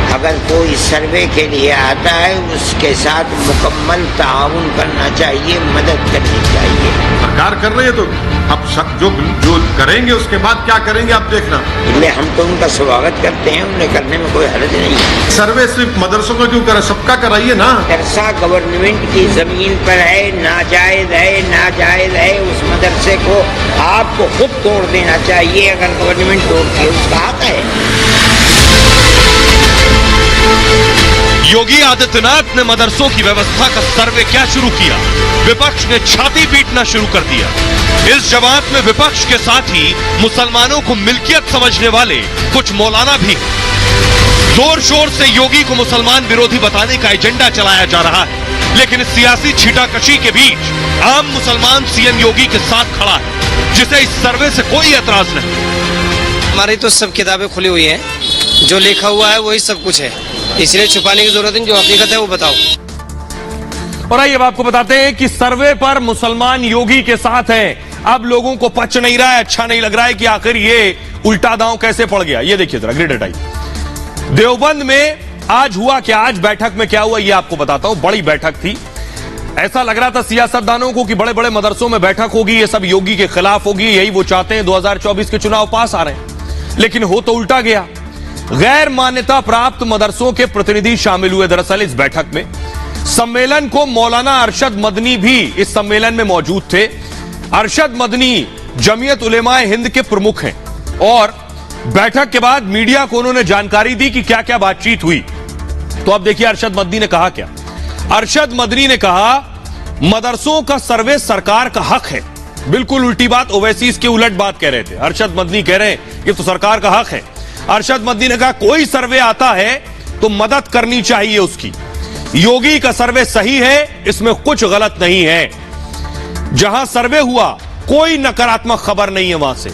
Speaker 12: अगर कोई सर्वे के लिए आता है उसके साथ मुकम्मल ताउन करना चाहिए, मदद करनी चाहिए।
Speaker 13: सरकार कर रही है तो अब जो करेंगे उसके बाद क्या करेंगे आप देखना।
Speaker 12: इसलिए हम तो उनका स्वागत करते हैं, उन्हें करने में कोई हर्ज नहीं है।
Speaker 13: सर्वे सिर्फ मदरसों का क्यों करें, सबका कराइए ना।
Speaker 12: मदरसा गवर्नमेंट की जमीन पर है, नाजायज है उस मदरसे को आपको खुद तोड़ देना चाहिए। अगर गवर्नमेंट तोड़ती है उसका हक है।
Speaker 1: योगी आदित्यनाथ ने मदरसों की व्यवस्था का सर्वे क्या शुरू किया, विपक्ष ने छाती पीटना शुरू कर दिया। इस जमात में विपक्ष के साथ ही मुसलमानों को मिल्कियत समझने वाले कुछ मौलाना भी। जोर शोर से योगी को मुसलमान विरोधी बताने का एजेंडा चलाया जा रहा है। लेकिन इस सियासी छीटाकशी के बीच आम मुसलमान सीएम योगी के साथ खड़ा है, जिसे इस सर्वे से कोई ऐतराज नहीं।
Speaker 3: हमारी तो सब किताबें खुली हुई हैं, जो लिखा हुआ है वही सब कुछ है, इसलिए छुपाने की जरूरत नहीं, जो हकीकत है वो बताओ।
Speaker 1: और आइए अब आपको बताते हैं कि सर्वे पर मुसलमान योगी के साथ हैं। अब लोगों को पच नहीं रहा है, अच्छा नहीं लग रहा है कि आखिर ये उल्टा दांव कैसे पड़ गया। ये देखिए जरा, ग्रेड हटाइए। देवबंद में आज हुआ क्या, आज बैठक में क्या हुआ ये आपको बताता हूं। बड़ी बैठक थी। ऐसा लग रहा था सियासतदानों को कि बड़े बड़े मदरसों में बैठक होगी, ये सब योगी के खिलाफ होगी, यही वो चाहते हैं, 2024 के चुनाव पास आ रहे हैं। लेकिन हो तो उल्टा गया। गैर मान्यता प्राप्त मदरसों के प्रतिनिधि शामिल हुए दरअसल इस बैठक में। सम्मेलन को मौलाना अरशद मदनी भी इस सम्मेलन में मौजूद थे। अरशद मदनी जमीयत उलेमाए हिंद के प्रमुख हैं और बैठक के बाद मीडिया को उन्होंने जानकारी दी कि क्या क्या बातचीत हुई। तो अब देखिए अरशद मदनी ने कहा क्या। अरशद मदनी ने कहा मदरसों का सर्वे सरकार का हक है। बिल्कुल उल्टी बात, ओवैसी इसके उलट बात कह रहे थे। अरशद मदनी कह रहे हैं ये तो सरकार का हक है। अरशद मदनी ने कहा कोई सर्वे आता है तो मदद करनी चाहिए उसकी। योगी का सर्वे सही है, इसमें कुछ गलत नहीं है। जहां सर्वे हुआ कोई नकारात्मक खबर नहीं है वहां से।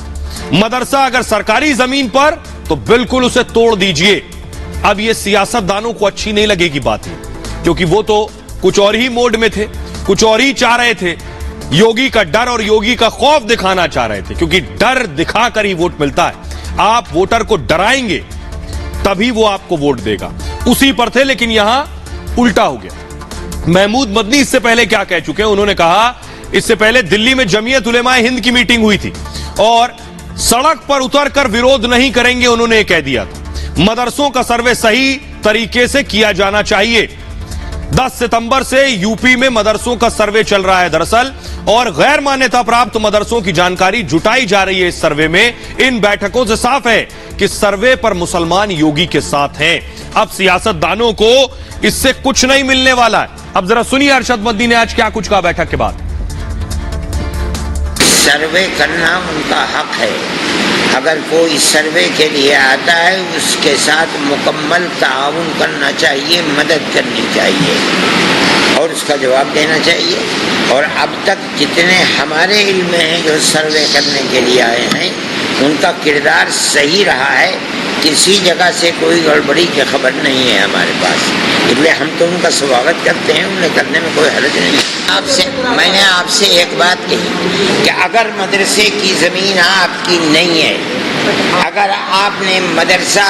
Speaker 1: मदरसा अगर सरकारी जमीन पर तो बिल्कुल उसे तोड़ दीजिए। अब ये सियासतदानों को अच्छी नहीं लगेगी बात ये, क्योंकि वो तो कुछ और ही मोड में थे, कुछ और ही चाह रहे थे। योगी का डर और योगी का खौफ दिखाना चाह रहे थे, क्योंकि डर दिखाकर ही वोट मिलता है। आप वोटर को डराएंगे तभी वो आपको वोट देगा, उसी पर थे। लेकिन यहां उल्टा हो गया। महमूद मदनी इससे पहले क्या कह चुके हैं, उन्होंने कहा इससे पहले दिल्ली में जमीयत उलेमाए हिंद की मीटिंग हुई थी और सड़क पर उतरकर विरोध नहीं करेंगे, उन्होंने कह दिया था। मदरसों का सर्वे सही तरीके से किया जाना चाहिए। 10 सितंबर से यूपी में मदरसों का सर्वे चल रहा है दरअसल, और गैर मान्यता प्राप्त मदरसों की जानकारी जुटाई जा रही है इस सर्वे में। इन बैठकों से साफ है कि सर्वे पर मुसलमान योगी के साथ हैं। अब सियासतदानों को इससे कुछ नहीं मिलने वाला है। अब जरा सुनिए अरशद मदनी ने आज क्या कुछ कहा बैठक के बाद।
Speaker 12: सर्वे करना उनका हक है। अगर कोई सर्वे के लिए आता है उसके साथ मुकम्मल ताउन करना चाहिए, मदद करनी चाहिए और उसका जवाब देना चाहिए। और अब तक जितने हमारे इल्म में हैं जो सर्वे करने के लिए आए हैं उनका किरदार सही रहा है। किसी जगह से कोई गड़बड़ी की खबर नहीं है हमारे पास, इसलिए हम तो उनका स्वागत करते हैं, उन्हें करने में कोई हर्ज नहीं। मैंने आपसे एक बात कही कि अगर मदरसे की ज़मीन आपकी नहीं है, अगर आपने मदरसा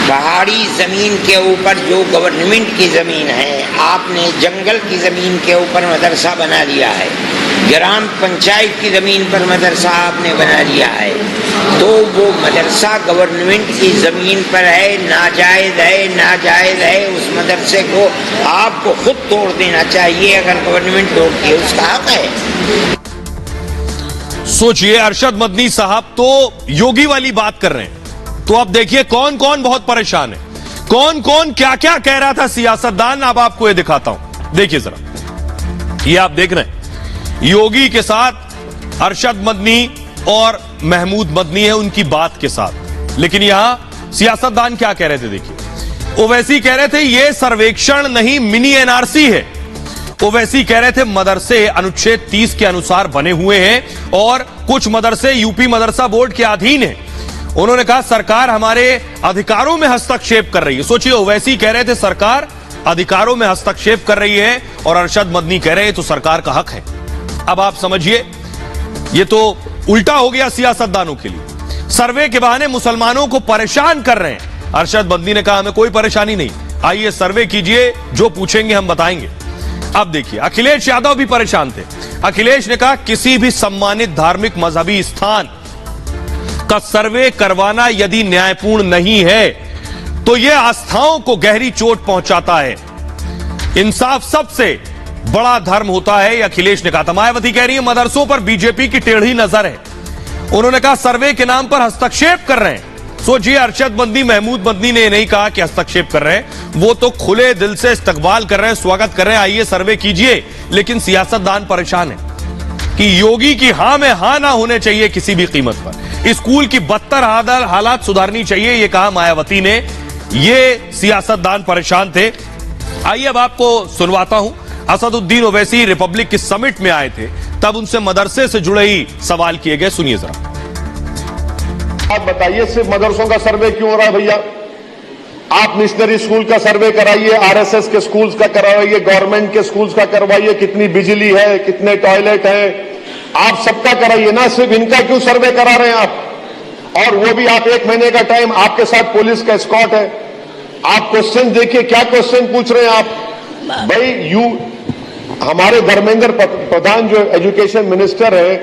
Speaker 12: पहाड़ी ज़मीन के ऊपर जो गवर्नमेंट की ज़मीन है, आपने जंगल की ज़मीन के ऊपर मदरसा बना लिया है, ग्राम पंचायत की ज़मीन पर मदरसा आपने बना लिया है, तो वो मदरसा गवर्नमेंट की ज़मीन पर है, नाजायज़ है, नाजायज़ है। उस मदरसे को आपको खुद तोड़ देना चाहिए। अगर गवर्नमेंट तोड़ती है उसका हक है।
Speaker 1: सोचिए, अरशद मदनी साहब तो योगी वाली बात कर रहे हैं, तो अब देखिए कौन कौन बहुत परेशान है, कौन कौन क्या क्या कह रहा था सियासतदान। अब आपको ये दिखाता हूं, देखिए जरा, ये आप देख रहे हैं योगी के साथ अरशद मदनी और महमूद मदनी है उनकी बात के साथ। लेकिन यहां सियासतदान क्या कह रहे थे, देखिए। ओवैसी कह रहे थे ये सर्वेक्षण नहीं मिनी एनआरसी है। ओवैसी कह रहे थे मदरसे अनुच्छेद 30 के अनुसार बने हुए हैं और कुछ मदरसे यूपी मदरसा बोर्ड के अधीन है। उन्होंने कहा सरकार हमारे अधिकारों में हस्तक्षेप कर रही है। सोचिए, ओवैसी कह रहे थे सरकार अधिकारों में हस्तक्षेप कर रही है और अरशद मदनी कह रहे हैं तो सरकार का हक है। अब आप समझिए, ये तो उल्टा हो गया सियासतदानों के लिए। सर्वे के बहाने मुसलमानों को परेशान कर रहे हैं। अरशद मदनी ने कहा हमें कोई परेशानी नहीं, आइए सर्वे कीजिए, जो पूछेंगे हम बताएंगे। अब देखिए, अखिलेश यादव भी परेशान थे। अखिलेश ने कहा किसी भी सम्मानित धार्मिक मजहबी स्थान का सर्वे करवाना यदि न्यायपूर्ण नहीं है तो यह आस्थाओं को गहरी चोट पहुंचाता है। इंसाफ सबसे बड़ा धर्म होता है, यह अखिलेश ने कहा था। मायावती कह रही है मदरसों पर बीजेपी की टेढ़ी नजर है। उन्होंने कहा सर्वे के नाम पर हस्तक्षेप कर रहे हैं। सोचिए, अरशद मदनी महमूद मदनी ने नहीं कहा कि हस्तक्षेप कर रहे हैं, वो तो खुले दिल से इस्तकबाल कर रहे हैं, स्वागत कर रहे हैं, आइए सर्वे कीजिए। लेकिन सियासतदान परेशान है कि योगी की हां में हां ना होने चाहिए किसी भी कीमत पर। स्कूल की बदतर हालात सुधारनी चाहिए, यह कहा मायावती ने। ये सियासतदान परेशान थे। आइए अब आपको सुनवाता हूं। असदुद्दीन ओवैसी रिपब्लिक की समिट में आए थे, तब उनसे मदरसे से जुड़े ही सवाल किए गए, सुनिए जरा।
Speaker 13: आप बताइए सिर्फ मदरसों का सर्वे क्यों हो रहा है भैया? आप मिशनरी स्कूल का सर्वे कराइए, आरएसएस के स्कूल्स का करवाइए, गवर्नमेंट के स्कूल्स का करवाइए, कितनी बिजली है, कितने टॉयलेट हैं, आप सबका कराइए ना, सिर्फ इनका क्यों सर्वे करा रहे हैं आप? और वो भी आप 1 महीने का टाइम, आपके साथ पुलिस का एस्कॉर्ट है। आप क्वेश्चन देखिए, क्या क्वेश्चन पूछ रहे हैं आप भाई। हमारे धर्मेंद्र प्रधान जो एजुकेशन मिनिस्टर है,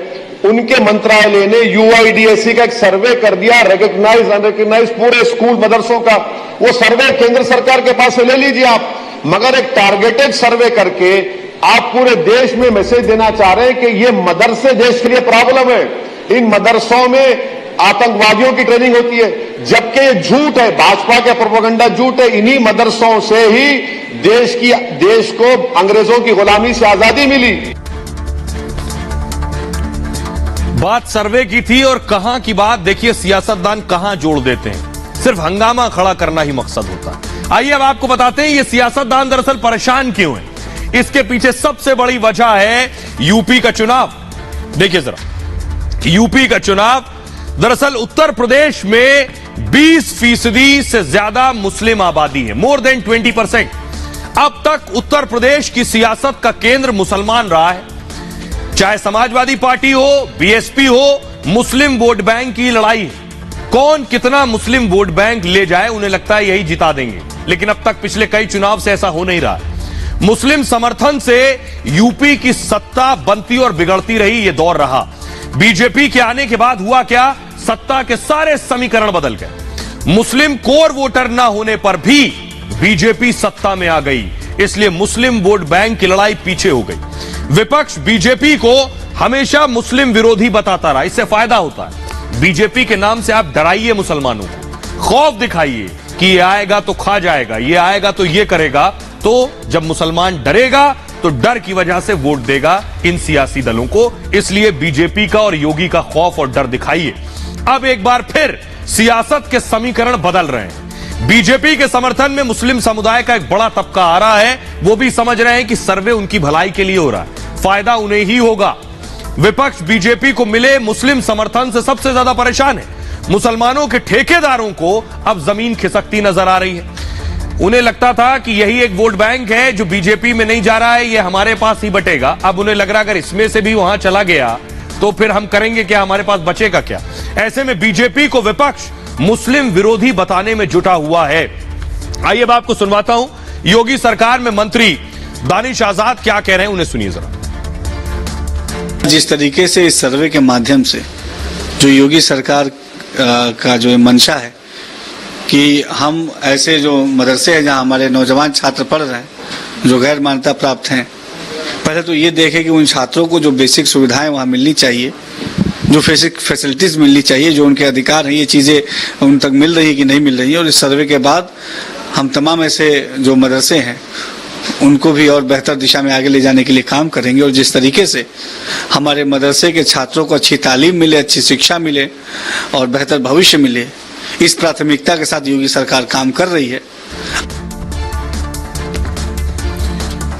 Speaker 13: उनके मंत्रालय ने यूआईडीएसी का एक सर्वे कर दिया, रिकॉग्नाइज अनरिकॉग्नाइज पूरे स्कूल मदरसों का। वो सर्वे केंद्र सरकार के पास से ले लीजिए आप, मगर एक टारगेटेड सर्वे करके आप पूरे देश में मैसेज देना चाह रहे हैं कि ये मदरसे देश के लिए प्रॉब्लम है, इन मदरसों में आतंकवादियों की ट्रेनिंग होती है, जबकि ये झूठ है, भाजपा का प्रोपेगेंडा झूठ है। इन्हीं मदरसों से ही देश को अंग्रेजों की गुलामी से आजादी मिली।
Speaker 1: बात सर्वे की थी और कहां की बात देखिए सियासतदान कहां जोड़ देते हैं। सिर्फ हंगामा खड़ा करना ही मकसद होता है। आइए अब आपको बताते हैं ये सियासतदान दरअसल परेशान क्यों है। इसके पीछे सबसे बड़ी वजह है यूपी का चुनाव। देखिए जरा, यूपी का चुनाव दरअसल उत्तर प्रदेश में 20% से ज्यादा मुस्लिम आबादी है, मोर देन 20%। अब तक उत्तर प्रदेश की सियासत का केंद्र मुसलमान रहा है, चाहे समाजवादी पार्टी हो, बीएसपी हो, मुस्लिम वोट बैंक की लड़ाई है। कौन कितना मुस्लिम वोट बैंक ले जाए, उन्हें लगता है यही जिता देंगे। लेकिन अब तक पिछले कई चुनाव से ऐसा हो नहीं रहा। मुस्लिम समर्थन से यूपी की सत्ता बनती और बिगड़ती रही, यह दौर रहा। बीजेपी के आने के बाद हुआ क्या, सत्ता के सारे समीकरण बदल गए। मुस्लिम कोर वोटर ना होने पर भी बीजेपी सत्ता में आ गई, इसलिए मुस्लिम वोट बैंक की लड़ाई पीछे हो गई। विपक्ष बीजेपी को हमेशा मुस्लिम विरोधी बताता रहा, इससे फायदा होता है। बीजेपी के नाम से आप डराइए मुसलमानों को, खौफ दिखाइए कि ये आएगा तो खा जाएगा, ये आएगा तो ये करेगा, तो जब मुसलमान डरेगा तो डर की वजह से वोट देगा इन सियासी दलों को। इसलिए बीजेपी का और योगी का खौफ और डर दिखाइए। अब एक बार फिर सियासत के समीकरण बदल रहे हैं। बीजेपी के समर्थन में मुस्लिम समुदाय का एक बड़ा तबका आ रहा है, वो भी समझ रहे हैं कि सर्वे उनकी भलाई के लिए हो रहा है, फायदा उन्हें ही होगा। विपक्ष बीजेपी को मिले मुस्लिम समर्थन से सबसे ज्यादा परेशान है। मुसलमानों के ठेकेदारों को अब जमीन खिसकती नजर आ रही है। उन्हें लगता था कि यही एक वोट बैंक है जो बीजेपी में नहीं जा रहा है, ये हमारे पास ही बटेगा। अब उन्हें लग रहा अगर इसमें से भी वहां चला गया तो फिर हम करेंगे क्या, हमारे पास बचेगा क्या। ऐसे में बीजेपी को विपक्ष मुस्लिम विरोधी बताने में जुटा हुआ है। आइए अब आपको सुनवाता हूं योगी सरकार में मंत्री दानिश आजाद क्या कह रहे हैं, उन्हें सुनिए जरा।
Speaker 14: जिस तरीके से इस सर्वे के माध्यम से जो योगी सरकार का जो मंशा है कि हम ऐसे जो मदरसे हैं जहां हमारे नौजवान छात्र पढ़ रहे हैं जो गैर मान्यता प्राप्त हैं, पहले तो ये देखें कि उन छात्रों को जो बेसिक सुविधाएं वहां मिलनी चाहिए, जो बेसिक फैसिलिटीज मिलनी चाहिए, जो उनके अधिकार हैं, ये चीज़ें उन तक मिल रही है कि नहीं मिल रही है। और इस सर्वे के बाद हम तमाम ऐसे जो मदरसे हैं उनको भी और बेहतर दिशा में आगे ले जाने के लिए काम करेंगे। और जिस तरीके से हमारे मदरसे के छात्रों को अच्छी तालीम मिले, अच्छी शिक्षा मिले और बेहतर भविष्य मिले, इस प्राथमिकता के साथ योगी सरकार काम कर रही है।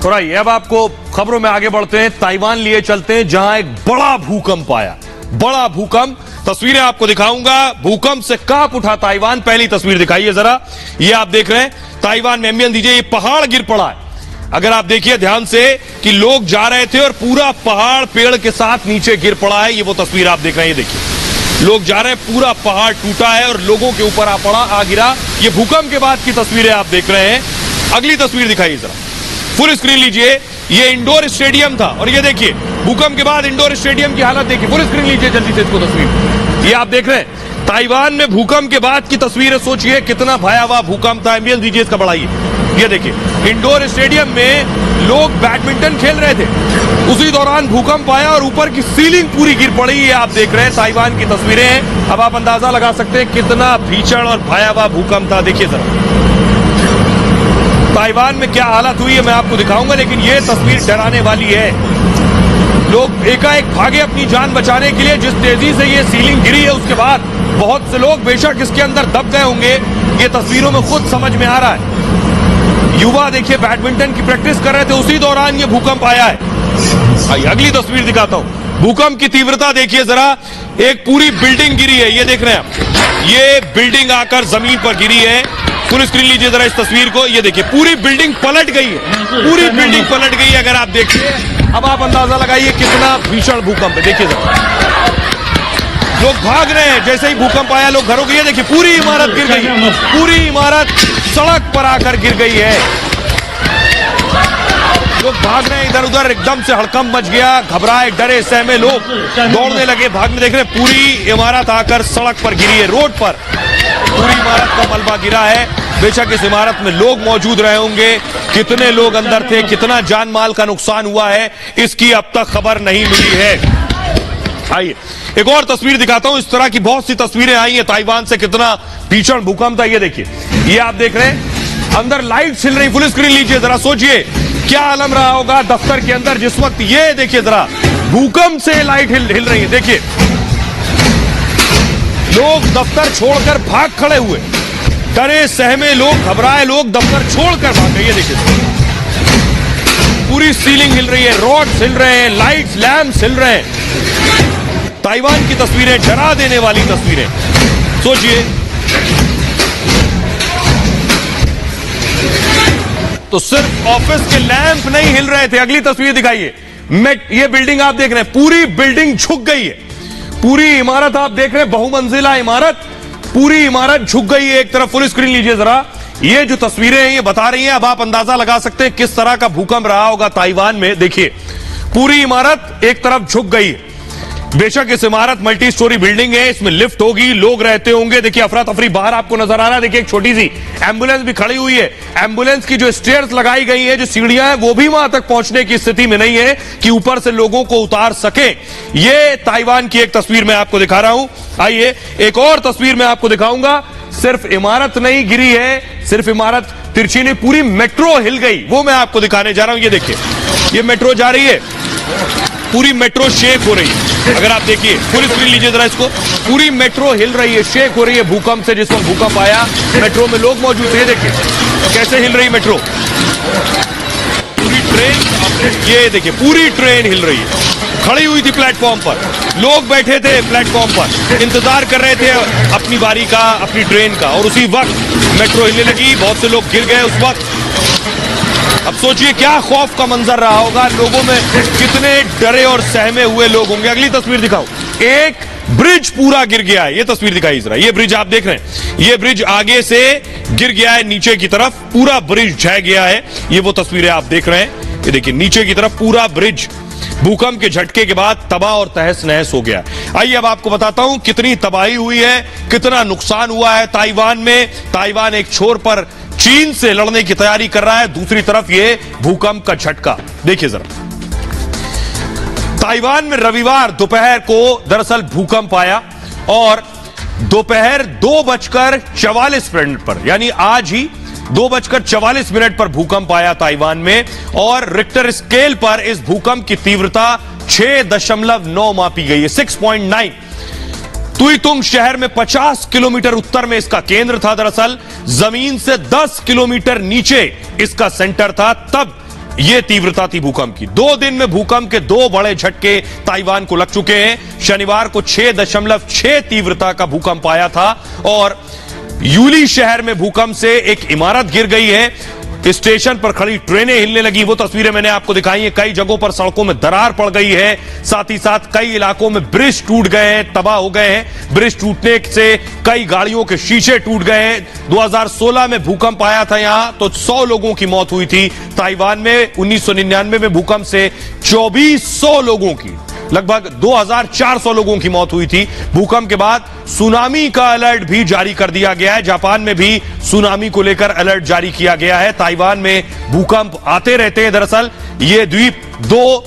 Speaker 1: थोड़ा ये अब आपको खबरों में आगे बढ़ते हैं, ताइवान लिए चलते हैं जहां एक बड़ा भूकंप आया, बड़ा भूकंप। तस्वीरें आपको दिखाऊंगा, भूकंप से कांप उठा ताइवान। पहली तस्वीर दिखाइए जरा, ये आप देख रहे हैं ताइवान में, एम्बियंस दीजिए, ये पहाड़ गिर पड़ा है। अगर आप देखिए ध्यान से कि लोग जा रहे थे और पूरा पहाड़ पेड़ के साथ नीचे गिर पड़ा है। ये वो तस्वीर आप देख रहे हैं, ये देखिए लोग जा रहे हैं, पूरा पहाड़ टूटा है और लोगों के ऊपर आ गिरा। ये भूकंप के बाद की तस्वीरें आप देख रहे हैं। अगली तस्वीर दिखाइए जरा, फुल स्क्रीन लीजिए। ये इंडोर स्टेडियम था और ये देखिए भूकंप के बाद इंडोर स्टेडियम की हालत देखिए। फुल स्क्रीन लीजिए जल्दी से इसको तस्वीर। ये आप देख रहे हैं ताइवान में भूकंप के बाद की तस्वीरें, सोचिए कितना भयावह भूकंप था। एम्बियंस दीजिए इसका, बढ़ाइए। ये देखिए इंडोर स्टेडियम में लोग बैडमिंटन खेल रहे थे, उसी दौरान भूकंप आया और ऊपर की सीलिंग पूरी गिर पड़ी। ये आप देख रहे हैं ताइवान की तस्वीरें हैं। अब आप अंदाजा लगा सकते हैं कितना भीषण और भयावह भूकंप था। देखिए जरा ताइवान में क्या हालत हुई है मैं आपको दिखाऊंगा, लेकिन ये तस्वीर डराने वाली है। लोग एकाएक भागे अपनी जान बचाने के लिए। जिस तेजी से ये सीलिंग गिरी है उसके बाद बहुत से लोग बेशक इसके अंदर दब गए होंगे, ये तस्वीरों में खुद समझ में आ रहा है। युवा देखिए बैडमिंटन की प्रैक्टिस कर रहे थे, उसी दौरान ये भूकंप आया है। आइए अगली तस्वीर दिखाता हूं। भूकंप की तीव्रता देखिए जरा, एक पूरी बिल्डिंग गिरी है, ये देख रहे हैं आप। ये बिल्डिंग आकर जमीन पर गिरी है। फुल स्क्रीन लीजिए जरा इस तस्वीर को, ये देखिए पूरी बिल्डिंग पलट गई है, पूरी बिल्डिंग पलट गई है। अगर आप देखिए अब आप अंदाजा लगाइए कितना भीषण भूकंप है। देखिए जरा लोग भाग रहे हैं, जैसे ही भूकंप आया लोग घरों के, देखिए पूरी इमारत गिर गई है, पूरी इमारत सड़क पर आकर गिर गई है। लोग भाग रहे हैं इधर उधर, एकदम से हड़कंप मच गया, घबराए डरे सहमे लोग दौड़ने लगे, भागने। देख रहे हैं पूरी इमारत आकर सड़क पर गिरी है, रोड पर पूरी इमारत का मलबा गिरा है। बेशक इस इमारत में लोग मौजूद रहे होंगे, कितने लोग अंदर थे, कितना जान माल का नुकसान हुआ है, इसकी अब तक खबर नहीं मिली है। आइए एक और तस्वीर दिखाता हूं। इस तरह की बहुत सी तस्वीरें आई हैं ताइवान से, कितना भीषण भूकंप था। ये देखिए, ये आप देख रहे हैं अंदर लाइट हिल रही। फुल स्क्रीन लीजिए जरा, सोचिए क्या आलम रहा होगा दफ्तर के अंदर जिस वक्त, ये देखिए जरा भूकंप से लाइट हिल रही है। देखिए लोग दफ्तर छोड़कर भाग खड़े हुए, डरे सहमे लोग, घबराए लोग दफ्तर छोड़कर भाग गए। ये देखिए पूरी सीलिंग हिल रही है, रॉड्स हिल रहे हैं, लाइट्स लैंप्स हिल रहे हैं। ताइवान की तस्वीरें, डरा देने वाली तस्वीरें। सोचिए तो सिर्फ ऑफिस के लैंप नहीं हिल रहे थे। अगली तस्वीर दिखाइए। ये बिल्डिंग आप देख रहे हैं, पूरी बिल्डिंग झुक गई है, पूरी इमारत आप देख रहे हैं, बहुमंजिला इमारत, पूरी इमारत झुक गई है एक तरफ। फुल स्क्रीन लीजिए जरा, ये जो तस्वीरें हैं ये बता रही हैं, अब आप अंदाजा लगा सकते हैं किस तरह का भूकंप रहा होगा ताइवान में। देखिए पूरी इमारत एक तरफ झुक गई है। बेशक इस इमारत मल्टी स्टोरी बिल्डिंग है, इसमें लिफ्ट होगी, लोग रहते होंगे। देखिए अफरा तफरी बाहर आपको नजर आ रहा है। देखिए एक छोटी सी एम्बुलेंस भी खड़ी हुई है। एम्बुलेंस की जो स्टेयर्स लगाई गई है, जो सीढ़ियां हैं, वो भी वहां तक पहुंचने की स्थिति में नहीं है कि ऊपर से लोगों को उतार सके। ये ताइवान की एक तस्वीर मैं आपको दिखा रहा हूं। आइए एक और तस्वीर मैं आपको दिखाऊंगा। सिर्फ इमारत नहीं गिरी है, सिर्फ इमारत तिरछी नहीं, पूरी मेट्रो हिल गई, वो मैं आपको दिखाने जा रहा हूं। ये देखिए, ये मेट्रो जा रही है, पूरी मेट्रो शेक हो रही है। अगर आप देखिए, फुल स्क्रीन लीजिए जरा इसको, पूरी मेट्रो हिल रही है, शेक हो रही है भूकंप से। जिस वक्त भूकंप आया मेट्रो में लोग मौजूद थे, देखिए कैसे हिल रही मेट्रो, पूरी ट्रेन। ये देखिए पूरी ट्रेन हिल रही है, खड़ी हुई थी प्लेटफॉर्म पर, लोग बैठे थे प्लेटफॉर्म पर, इंतजार कर रहे थे अपनी बारी का, अपनी ट्रेन का, और उसी वक्त मेट्रो हिलने लगी, बहुत से लोग गिर गए उस वक्त। अब सोचिए क्या खौफ का मंजर रहा होगा, लोगों में कितने डरे और सहमे हुए लोग होंगे। अगली तस्वीर दिखाओ, एक ब्रिज पूरा गिर गया है, ये तस्वीर दिखाई जरा। ये ब्रिज आप देख रहे हैं, ये ब्रिज आगे से गिर गया है नीचे की तरफ, पूरा ब्रिज ढह गया है। ये वो तस्वीरें आप देख रहे हैं, ये देखिए नीचे की तरफ पूरा ब्रिज भूकंप के झटके के बाद तबाह और तहस नहस हो गया। आइए अब आपको बताता हूं कितनी तबाही हुई है, कितना नुकसान हुआ है ताइवान में। ताइवान एक छोर पर चीन से लड़ने की तैयारी कर रहा है, दूसरी तरफ ये भूकंप का झटका देखिए जरा। ताइवान में रविवार दोपहर को दरअसल भूकंप आया और दोपहर 2:44 पर, यानी आज ही 2:44 पर भूकंप आया ताइवान में, और रिक्टर स्केल पर इस भूकंप की तीव्रता 6.9 मापी गई है, 6.9। तुईतुंग शहर में 50 किलोमीटर उत्तर में इसका केंद्र था। दरअसल जमीन से 10 किलोमीटर नीचे इसका सेंटर था, तब यह तीव्रता थी भूकंप की। 2 दिन में भूकंप के 2 बड़े झटके ताइवान को लग चुके हैं। शनिवार को 6.6 तीव्रता का भूकंप आया था और यूली शहर में भूकंप से एक इमारत गिर गई है, स्टेशन पर खड़ी ट्रेनें हिलने लगी, वो तस्वीरें मैंने आपको दिखाई हैं। कई जगहों पर सड़कों में दरार पड़ गई है, साथ ही साथ कई इलाकों में ब्रिज टूट गए हैं, तबाह हो गए हैं। ब्रिज टूटने से कई गाड़ियों के शीशे टूट गए हैं। 2016 में भूकंप आया था यहां तो 100 लोगों की मौत हुई थी ताइवान में। 1999 में भूकंप से 2400 लोगों की, लगभग 2400 लोगों की मौत हुई थी। भूकंप के बाद सुनामी का अलर्ट भी जारी कर दिया गया है। जापान में भी सुनामी को लेकर अलर्ट जारी किया गया है। ताइवान में भूकंप आते रहते हैं। दरअसल ये द्वीप 2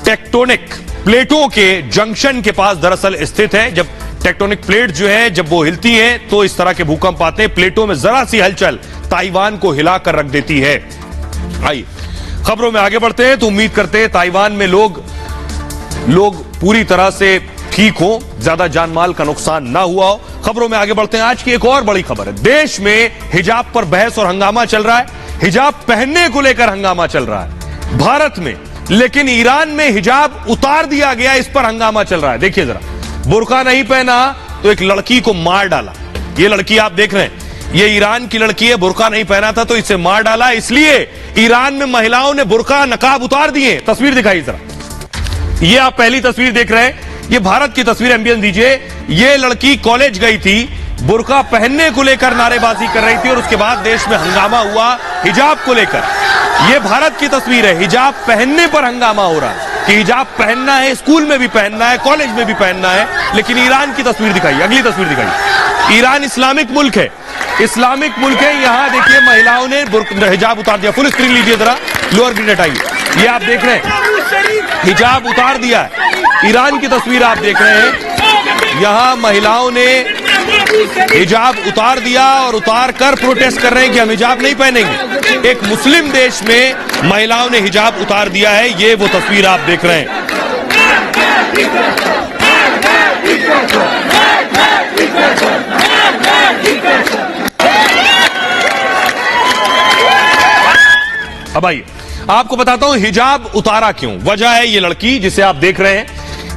Speaker 1: टेक्टोनिक प्लेटों के जंक्शन के पास दरअसल स्थित है। जब टेक्टोनिक प्लेट जो है जब वो हिलती हैं तो इस तरह के भूकंप आते हैं। प्लेटों में जरा सी हलचल ताइवान को हिलाकर रख देती है। आइए खबरों में आगे बढ़ते हैं तो उम्मीद करते हैं ताइवान में लोग पूरी तरह से ठीक हो, ज्यादा जान माल का नुकसान ना हुआ हो। खबरों में आगे बढ़ते हैं। आज की एक और बड़ी खबर है, देश में हिजाब पर बहस और हंगामा चल रहा है। हिजाब पहनने को लेकर हंगामा चल रहा है भारत में, लेकिन ईरान में हिजाब उतार दिया गया, इस पर हंगामा चल रहा है। देखिए जरा, बुर्का नहीं पहना तो एक लड़की को मार डाला। ये लड़की आप देख रहे हैं, ये ईरान की लड़की है, बुर्का नहीं पहना था तो इसे मार डाला। इसलिए ईरान में महिलाओं ने बुर्का नकाब उतार दिए। तस्वीर दिखाई जरा, ये आप पहली तस्वीर देख रहे हैं, ये भारत की तस्वीर, एम्बियंस दीजिए। ये लड़की कॉलेज गई थी, बुर्का पहनने को लेकर नारेबाजी कर रही थी और उसके बाद देश में हंगामा हुआ हिजाब को लेकर। ये भारत की तस्वीर है, हिजाब पहनने पर हंगामा हो रहा है कि हिजाब पहनना है, स्कूल में भी पहनना है, कॉलेज में भी पहनना है। लेकिन ईरान की तस्वीर दिखाई, अगली तस्वीर दिखाई। ईरान इस्लामिक मुल्क है, इस्लामिक मुल्क है। यहां देखिए महिलाओं ने हिजाब उतार दिया। फुल स्क्रीन लीजिए जरा, लोअर ग्रेड हटाइए। ये आप देख रहे हैं, हिजाब उतार दिया है। ईरान की तस्वीर आप देख रहे हैं, यहां महिलाओं ने हिजाब उतार दिया और उतार कर प्रोटेस्ट कर रहे हैं कि हम हिजाब नहीं पहनेंगे। एक मुस्लिम देश में महिलाओं ने हिजाब उतार दिया है, ये वो तस्वीर आप देख रहे हैं। अब आइए आपको बताता हूं हिजाब उतारा क्यों। वजह है ये लड़की जिसे आप देख रहे हैं,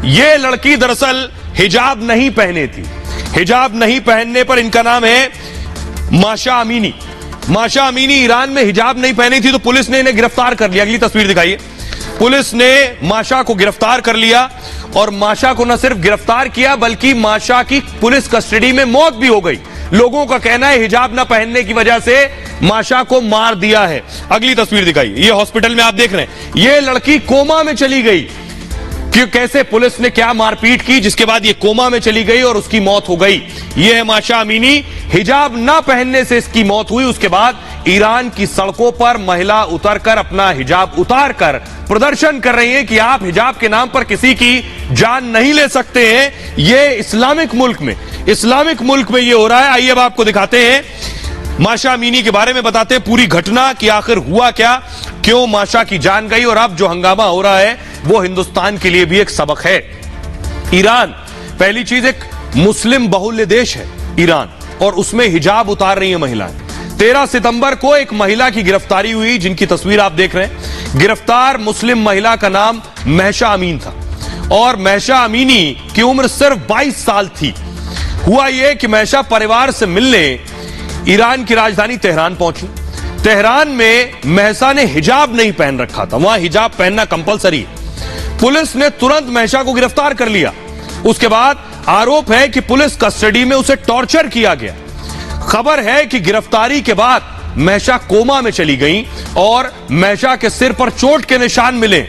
Speaker 1: ये लड़की दरअसल हिजाब नहीं पहने थी। हिजाब नहीं पहनने पर इनका नाम है माशा अमीनी। माशा अमीनी ईरान में हिजाब नहीं पहनी थी तो पुलिस ने इन्हें गिरफ्तार कर लिया। अगली तस्वीर दिखाइए। पुलिस ने माशा को गिरफ्तार कर लिया और माशा को न सिर्फ गिरफ्तार किया बल्कि माशा की पुलिस कस्टडी में मौत भी हो गई। लोगों का कहना है हिजाब न पहनने की वजह से माशा को मार दिया है। अगली तस्वीर दिखाइए। ये हॉस्पिटल में आप देख रहे हैं, ये लड़की कोमा में चली गई। कि कैसे पुलिस ने क्या मारपीट की, जिसके बाद ये कोमा में चली गई और उसकी मौत हो गई। ये है माशा अमीनी, हिजाब ना पहनने से इसकी मौत हुई। उसके बाद ईरान की सड़कों पर महिला उतरकर अपना हिजाब उतारकर प्रदर्शन कर रही है कि आप हिजाब के नाम पर किसी की जान नहीं ले सकते हैं। ये इस्लामिक मुल्क में ये हो रहा है। आइए अब आपको दिखाते हैं, माशा अमीनी के बारे में बताते हैं पूरी घटना कि आखिर हुआ क्या, क्यों माशा की जान गई और अब जो हंगामा हो रहा है वो हिंदुस्तान के लिए भी एक सबक है। ईरान, पहली चीज, एक मुस्लिम बहुल्य देश है ईरान, और उसमें हिजाब उतार रही है महिलाएं। 13 सितंबर को एक महिला की गिरफ्तारी हुई, जिनकी तस्वीर आप देख रहे हैं। गिरफ्तार मुस्लिम महिला का नाम महशा अमीन था और महशा अमीनी की उम्र सिर्फ 22 साल थी। हुआ यह कि महशा परिवार से मिलने ईरान की राजधानी तेहरान पहुंची। तेहरान में महशा ने हिजाब नहीं पहन रखा था, वहां हिजाब पहनना कंपलसरी है। पुलिस ने तुरंत महशा को गिरफ्तार कर लिया। उसके बाद आरोप है कि पुलिस कस्टडी में उसे टॉर्चर किया गया। खबर है कि गिरफ्तारी के बाद महशा कोमा में चली गई और महशा के सिर पर चोट के निशान मिले।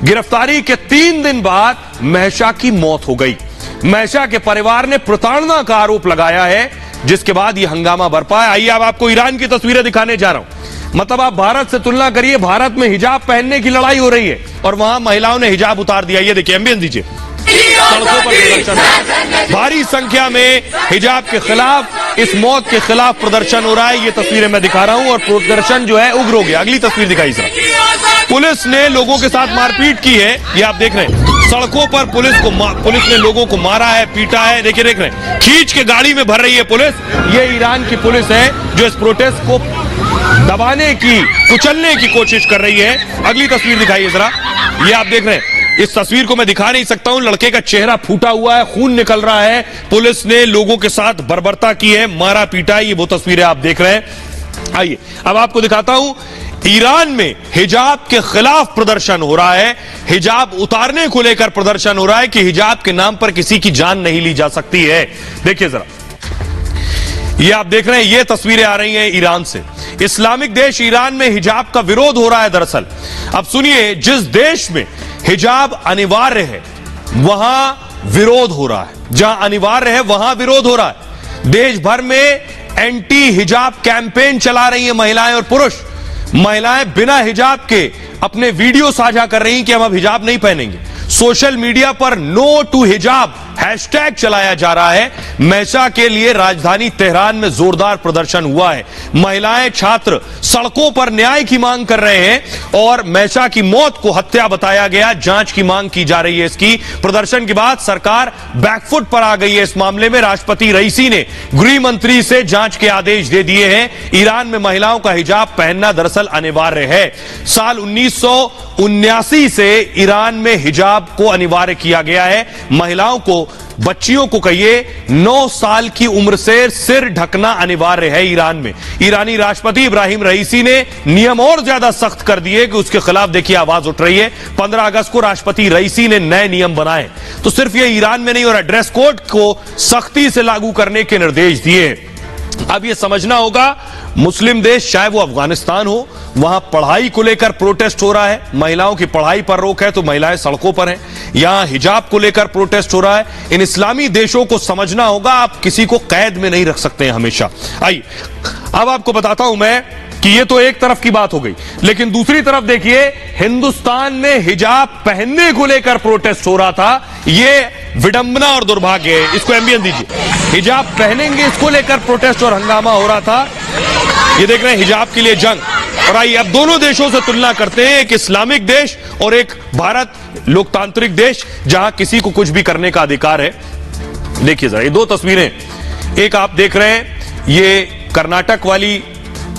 Speaker 1: गिरफ्तारी के 3 दिन बाद महशा की मौत हो गई। महशा के परिवार ने प्रताड़ना का आरोप लगाया है, जिसके बाद यह हंगामा बरपा है। आइए अब आपको ईरान की तस्वीरें दिखाने जा रहा हूं। मतलब आप भारत से तुलना करिए, भारत में हिजाब पहनने की लड़ाई हो रही है और वहां महिलाओं ने हिजाब उतार दिया। ये देखिए, एम्बियंस दीजिए, सड़कों पर प्रदर्शन है। भारी संख्या में हिजाब के खिलाफ, इस मौत के खिलाफ प्रदर्शन हो रहा है। ये तस्वीरें मैं दिखा रहा हूं और प्रदर्शन जो है उग्र हो गया। अगली तस्वीर दिखाई सर। पुलिस ने लोगों के साथ मारपीट की है, ये आप देख रहे हैं। सड़कों पर पुलिस ने लोगों को मारा है, पीटा है। देखिए, देख रहे हैं, खींच के गाड़ी में भर रही है पुलिस। ये ईरान की पुलिस है जो इस प्रोटेस्ट को दबाने की, कुचलने की कोशिश कर रही है। अगली तस्वीर दिखाइए जरा, ये आप देख रहे हैं। इस तस्वीर को मैं दिखा नहीं सकता हूं, लड़के का चेहरा फूटा हुआ है, खून निकल रहा है। पुलिस ने लोगों के साथ बर्बरता की है, मारा पीटा है। ये वो तस्वीरें आप देख रहे हैं। आइए अब आपको दिखाता हूं, ईरान में हिजाब के खिलाफ प्रदर्शन हो रहा है। हिजाब उतारने को लेकर प्रदर्शन हो रहा है कि हिजाब के नाम पर किसी की जान नहीं ली जा सकती है। देखिए जरा, ये आप देख रहे हैं, ये तस्वीरें आ रही हैं ईरान से। इस्लामिक देश ईरान में हिजाब का विरोध हो रहा है दरअसल। अब सुनिए, जिस देश में हिजाब अनिवार्य है वहां विरोध हो रहा है, जहां अनिवार्य है वहां विरोध हो रहा है। देश भर में एंटी हिजाब कैंपेन चला रही है महिलाएं और पुरुष। महिलाएं बिना हिजाब के अपने वीडियो साझा कर रही हैं कि हम अब हिजाब नहीं पहनेंगे। सोशल मीडिया पर नो टू हिजाब हैशटैग चलाया जा रहा है। महशा के लिए राजधानी तेहरान में जोरदार प्रदर्शन हुआ है। महिलाएं, छात्र सड़कों पर न्याय की मांग कर रहे हैं और महशा की मौत को हत्या बताया गया। जांच की मांग की जा रही है इसकी। प्रदर्शन के बाद सरकार बैकफुट पर आ गई है इस मामले में। राष्ट्रपति रईसी ने गृह मंत्री से जांच के आदेश दे दिए हैं। ईरान में महिलाओं का हिजाब पहनना दरअसल अनिवार्य है। साल 1979 से ईरान में हिजाब को अनिवार्य किया गया है। महिलाओं को, बच्चियों को कहिए, 9 साल की उम्र से सिर ढकना अनिवार्य है ईरान में। ईरानी राष्ट्रपति इब्राहिम रईसी ने नियम और ज्यादा सख्त कर दिए कि उसके खिलाफ देखिए आवाज उठ रही है। 15 अगस्त को राष्ट्रपति रईसी ने नए नियम बनाए। तो सिर्फ ये ईरान में नहीं हो रहा, ड्रेस कोड को सख्ती से लागू करने के निर्देश दिए। अब यह समझना होगा, मुस्लिम देश चाहे वो अफगानिस्तान हो, वहां पढ़ाई को लेकर प्रोटेस्ट हो रहा है। महिलाओं की पढ़ाई पर रोक है तो महिलाएं सड़कों पर हैं। यहां हिजाब को लेकर प्रोटेस्ट हो रहा है। इन इस्लामी देशों को समझना होगा, आप किसी को कैद में नहीं रख सकते हैं हमेशा। आइए अब आपको बताता हूं मैं कि ये तो एक तरफ की बात हो गई, लेकिन दूसरी तरफ देखिए, हिंदुस्तान में हिजाब पहनने को लेकर प्रोटेस्ट हो रहा था। ये विडंबना और दुर्भाग्य है। इसको एम्बियंस दीजिए। हिजाब पहनेंगे, इसको लेकर प्रोटेस्ट और हंगामा हो रहा था। ये देख रहे हैं, हिजाब के लिए जंग। और आइए अब दोनों देशों से तुलना करते हैं, एक इस्लामिक देश और एक भारत, लोकतांत्रिक देश जहां किसी को कुछ भी करने का अधिकार है। देखिए जरा, ये 2 तस्वीरें, एक आप देख रहे हैं, ये कर्नाटक वाली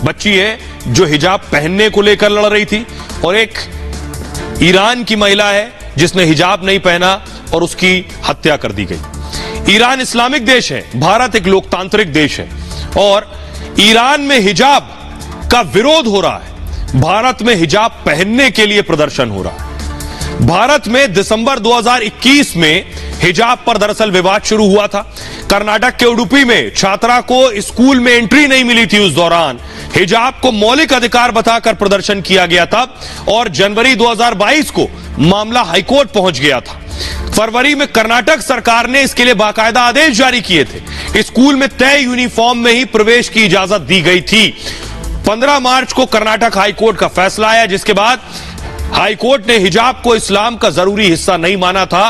Speaker 1: बच्ची है जो हिजाब पहनने को लेकर लड़ रही थी, और एक ईरान की महिला है जिसने हिजाब नहीं पहना और उसकी हत्या कर दी गई। ईरान इस्लामिक देश है, भारत एक लोकतांत्रिक देश है, और ईरान में हिजाब का विरोध हो रहा है, भारत में हिजाब पहनने के लिए प्रदर्शन हो रहा है। भारत में दिसंबर 2021 में हिजाब पर दरअसल विवाद शुरू हुआ था। कर्नाटक के उडुपी में छात्रा को स्कूल में एंट्री नहीं मिली थी। उस दौरान हिजाब को मौलिक अधिकार बताकर प्रदर्शन किया गया था और जनवरी 2022 को मामला हाईकोर्ट पहुंच गया था। फरवरी में कर्नाटक सरकार ने इसके लिए बाकायदा आदेश जारी किए थे। स्कूल में तय यूनिफॉर्म में ही प्रवेश की इजाजत दी गई थी। 15 मार्च को कर्नाटक हाईकोर्ट का फैसला आया, जिसके बाद हाईकोर्ट ने हिजाब को इस्लाम का जरूरी हिस्सा नहीं माना था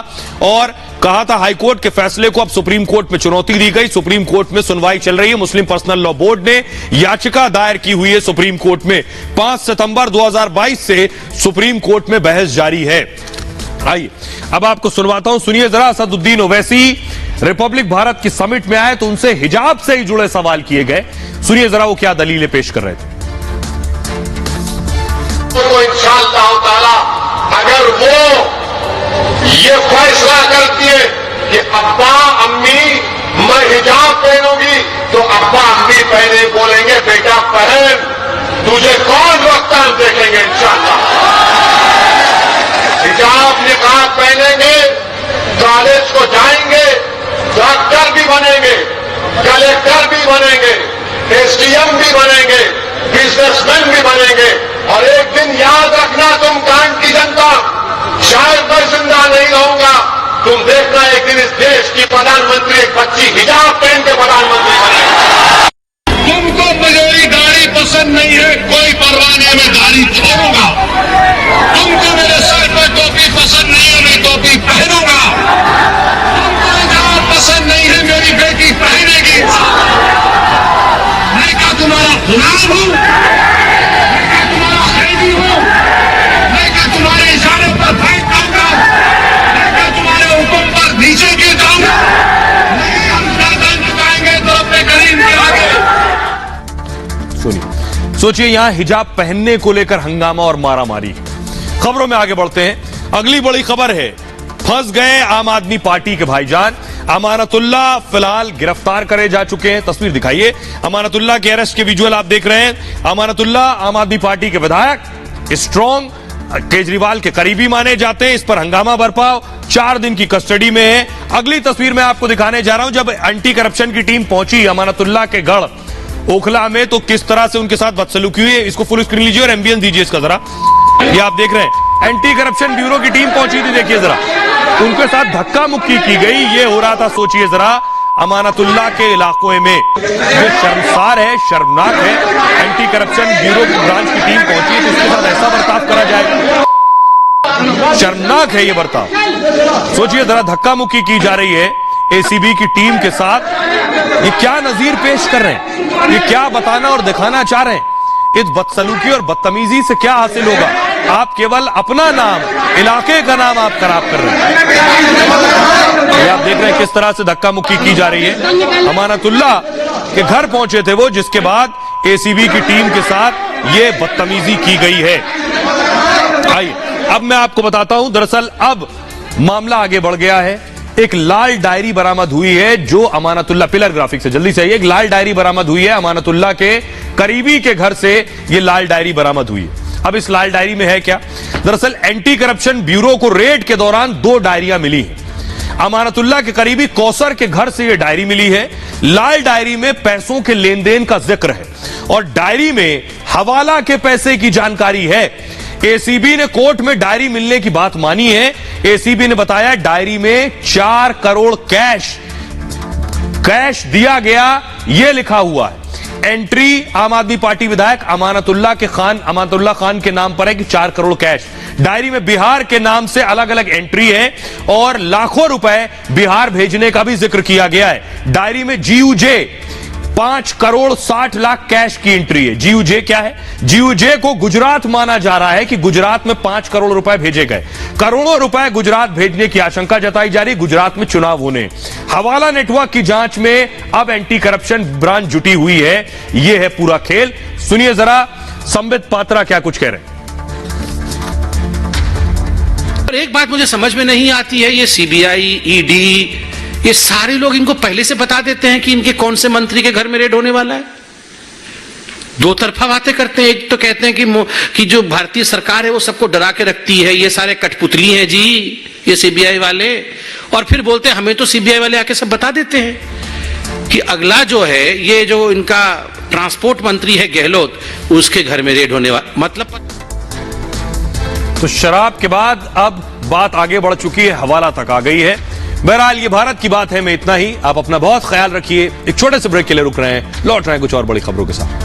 Speaker 1: और कहा था हाईकोर्ट के फैसले को अब सुप्रीम कोर्ट में चुनौती दी गई। सुप्रीम कोर्ट में सुनवाई चल रही है। मुस्लिम पर्सनल लॉ बोर्ड ने याचिका दायर की हुई है सुप्रीम कोर्ट में। 5 सितंबर 2022 से सुप्रीम कोर्ट में बहस जारी है। आइए अब आपको सुनवाता हूं, सुनिए जरा। असदुद्दीन ओवैसी रिपब्लिक भारत की समिट में आए तो उनसे हिजाब से ही जुड़े सवाल किए गए। सुनिए जरा वो क्या दलीलें पेश कर रहे थे।
Speaker 13: तो इंशाअल्लाह ताला अगर वो ये फैसला करती है कि अब्बा अम्मी मैं हिजाब पहनूंगी, तो अब्बा अम्मी पहने बोलेंगे बेटा पहन, तुझे कौन रोकता हम देखेंगे इंशाअल्लाह। हिजाब निकाब पहनेंगे, कॉलेज को जाएंगे, डॉक्टर भी बनेंगे, कलेक्टर भी बनेंगे, एसडीएम भी बनेंगे, बिजनेसमैन भी बनेंगे। और एक दिन याद रखना तुम कान की जनता, शायद मैं जिंदा नहीं रहूंगा, तुम देखना एक दिन इस देश की प्रधानमंत्री एक बच्ची हिजाब पहन के प्रधानमंत्री बनेगी। तुमको मेरी दाढ़ी पसंद नहीं है, कोई परवाह नहीं, मैं दाढ़ी छोड़ूंगा। तुमको मेरे सर पर टोपी पसंद नहीं है, मैं टोपी पहनूंगा। तुमको हिजाब पसंद नहीं है, मेरी बेटी पहनेगी। मैं क्या तुम्हारा गुलाम हूं? मैं क्या तुम्हारा कैदी हूं? मैं क्या तुम्हारे इशारे पर बैठ जाऊंगा? मैं क्या तुम्हारे हुक्म पर नीचे गिर जाऊंगा? नहीं, हम गर्दन झुकाएंगे तो अपने करीब के आगे।
Speaker 1: सुनिए, सोचिए यहां हिजाब पहनने को लेकर हंगामा और मारामारी। खबरों में आगे बढ़ते हैं। अगली बड़ी खबर है, फंस गए आम आदमी पार्टी के भाईजान। अमानतुल्ला फिलहाल गिरफ्तार करे जा चुके हैं। तस्वीर दिखाइए, अमानतुल्ला के अरेस्ट के विजुअल आप देख रहे हैं। अमानतुल्ला आम आदमी पार्टी के विधायक, स्ट्रॉन्ग, केजरीवाल के करीबी माने जाते हैं। इस पर हंगामा बरपा, 4 दिन की कस्टडी में है। अगली तस्वीर मैं आपको दिखाने जा रहा हूं, जब एंटी करप्शन की टीम पहुंची अमानतुल्ला के गढ़ ओखला में तो किस तरह से उनके साथ बदसलूकी हुई है। इसको फुल स्क्रीन लीजिए और एम्बियंस दीजिए इसका जरा। ये आप देख रहे हैं, एंटी करप्शन ब्यूरो की टीम पहुंची थी। देखिए जरा, उनके साथ धक्का मुक्की की गई। ये हो रहा था, सोचिए जरा, अमानतुल्ला के इलाकों में। ये शर्मसार है, शर्मनाक है। एंटी करप्शन ब्यूरो की ब्रांच की टीम पहुंची तो उसके साथ ऐसा बर्ताव करा जाए, शर्मनाक है ये बर्ताव। सोचिए जरा, धक्का मुक्की की जा रही है एसीबी की टीम के साथ। ये क्या नजीर पेश कर रहे हैं? ये क्या बताना और दिखाना चाह रहे हैं? इस बदसलूकी और बदतमीजी से क्या हासिल होगा? आप केवल अपना नाम, इलाके का नाम आप खराब कर रहे हैं। ये आप देख रहे हैं किस तरह से धक्का मुक्की की जा रही है। अमानतुल्ला के घर पहुंचे थे वो, जिसके बाद एसीबी की टीम के साथ ये बदतमीजी की गई है। आइए अब मैं आपको बताता हूं, दरअसल अब मामला आगे बढ़ गया है। एक लाल डायरी बरामद हुई है जो अमानतुल्ला, पिलर ग्राफिक से जल्दी से, एक लाल डायरी बरामद हुई है अमानतुल्ला के करीबी के घर से। ये लाल डायरी बरामद हुई है। अब इस लाल डायरी में है क्या? दरअसल एंटी करप्शन ब्यूरो को रेड के दौरान 2 डायरियां मिली हैं। अमानतुल्ला के करीबी कौसर के घर से यह डायरी मिली है। लाल डायरी में पैसों के लेन देन का जिक्र है और डायरी में हवाला के पैसे की जानकारी है। एसीबी ने कोर्ट में डायरी मिलने की बात मानी है। एसीबी ने बताया डायरी में 4 करोड़ कैश दिया गया, यह लिखा हुआ है। एंट्री आम आदमी पार्टी विधायक अमानतुल्ला खान के नाम पर है कि 4 करोड़ कैश। डायरी में बिहार के नाम से अलग अलग एंट्री है और लाखों रुपए बिहार भेजने का भी जिक्र किया गया है। डायरी में जीयूजे 5 करोड़ 60 लाख कैश की एंट्री है। जीयूजे क्या है? जीयूजे को गुजरात माना जा रहा है कि गुजरात में 5 करोड़ रुपए भेजे गए। करोड़ों रुपए गुजरात भेजने की आशंका जताई जा रही, गुजरात में चुनाव होने। हवाला नेटवर्क की जांच में अब एंटी करप्शन ब्रांच जुटी हुई है। यह है पूरा खेल। सुनिए जरा संबित पात्रा क्या कुछ कह रहे हैं।
Speaker 15: एक बात मुझे समझ में नहीं आती है, ये सीबीआई, ईडी, ये सारे लोग इनको पहले से बता देते हैं कि इनके कौन से मंत्री के घर में रेड होने वाला है। दो तरफा बातें करते हैं। एक तो कहते हैं कि जो भारतीय सरकार है वो सबको डरा के रखती है, ये सारे कठपुतली हैं जी ये सीबीआई वाले, और फिर बोलते हैं हमें तो सीबीआई वाले आके सब बता देते हैं कि अगला जो है ये जो इनका ट्रांसपोर्ट मंत्री है गहलोत, उसके घर में रेड होने वाला, मतलब।
Speaker 1: तो शराब के बाद अब बात आगे बढ़ चुकी है, हवाला तक आ गई है। बहरहाल ये भारत की बात है में इतना ही। आप अपना बहुत ख्याल रखिए। एक छोटे से ब्रेक के लिए रुक रहे हैं, लौट रहे हैं कुछ और बड़ी खबरों के साथ।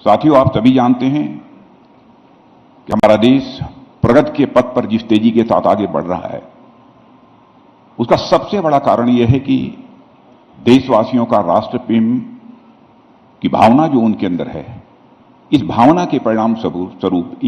Speaker 16: साथियों, आप सभी जानते हैं कि हमारा देश प्रगति के पथ पर जिस तेजी के साथ आगे बढ़ रहा है, उसका सबसे बड़ा कारण यह है कि देशवासियों का राष्ट्र प्रेम की भावना जो उनके अंदर है, इस भावना के परिणाम स्वरूप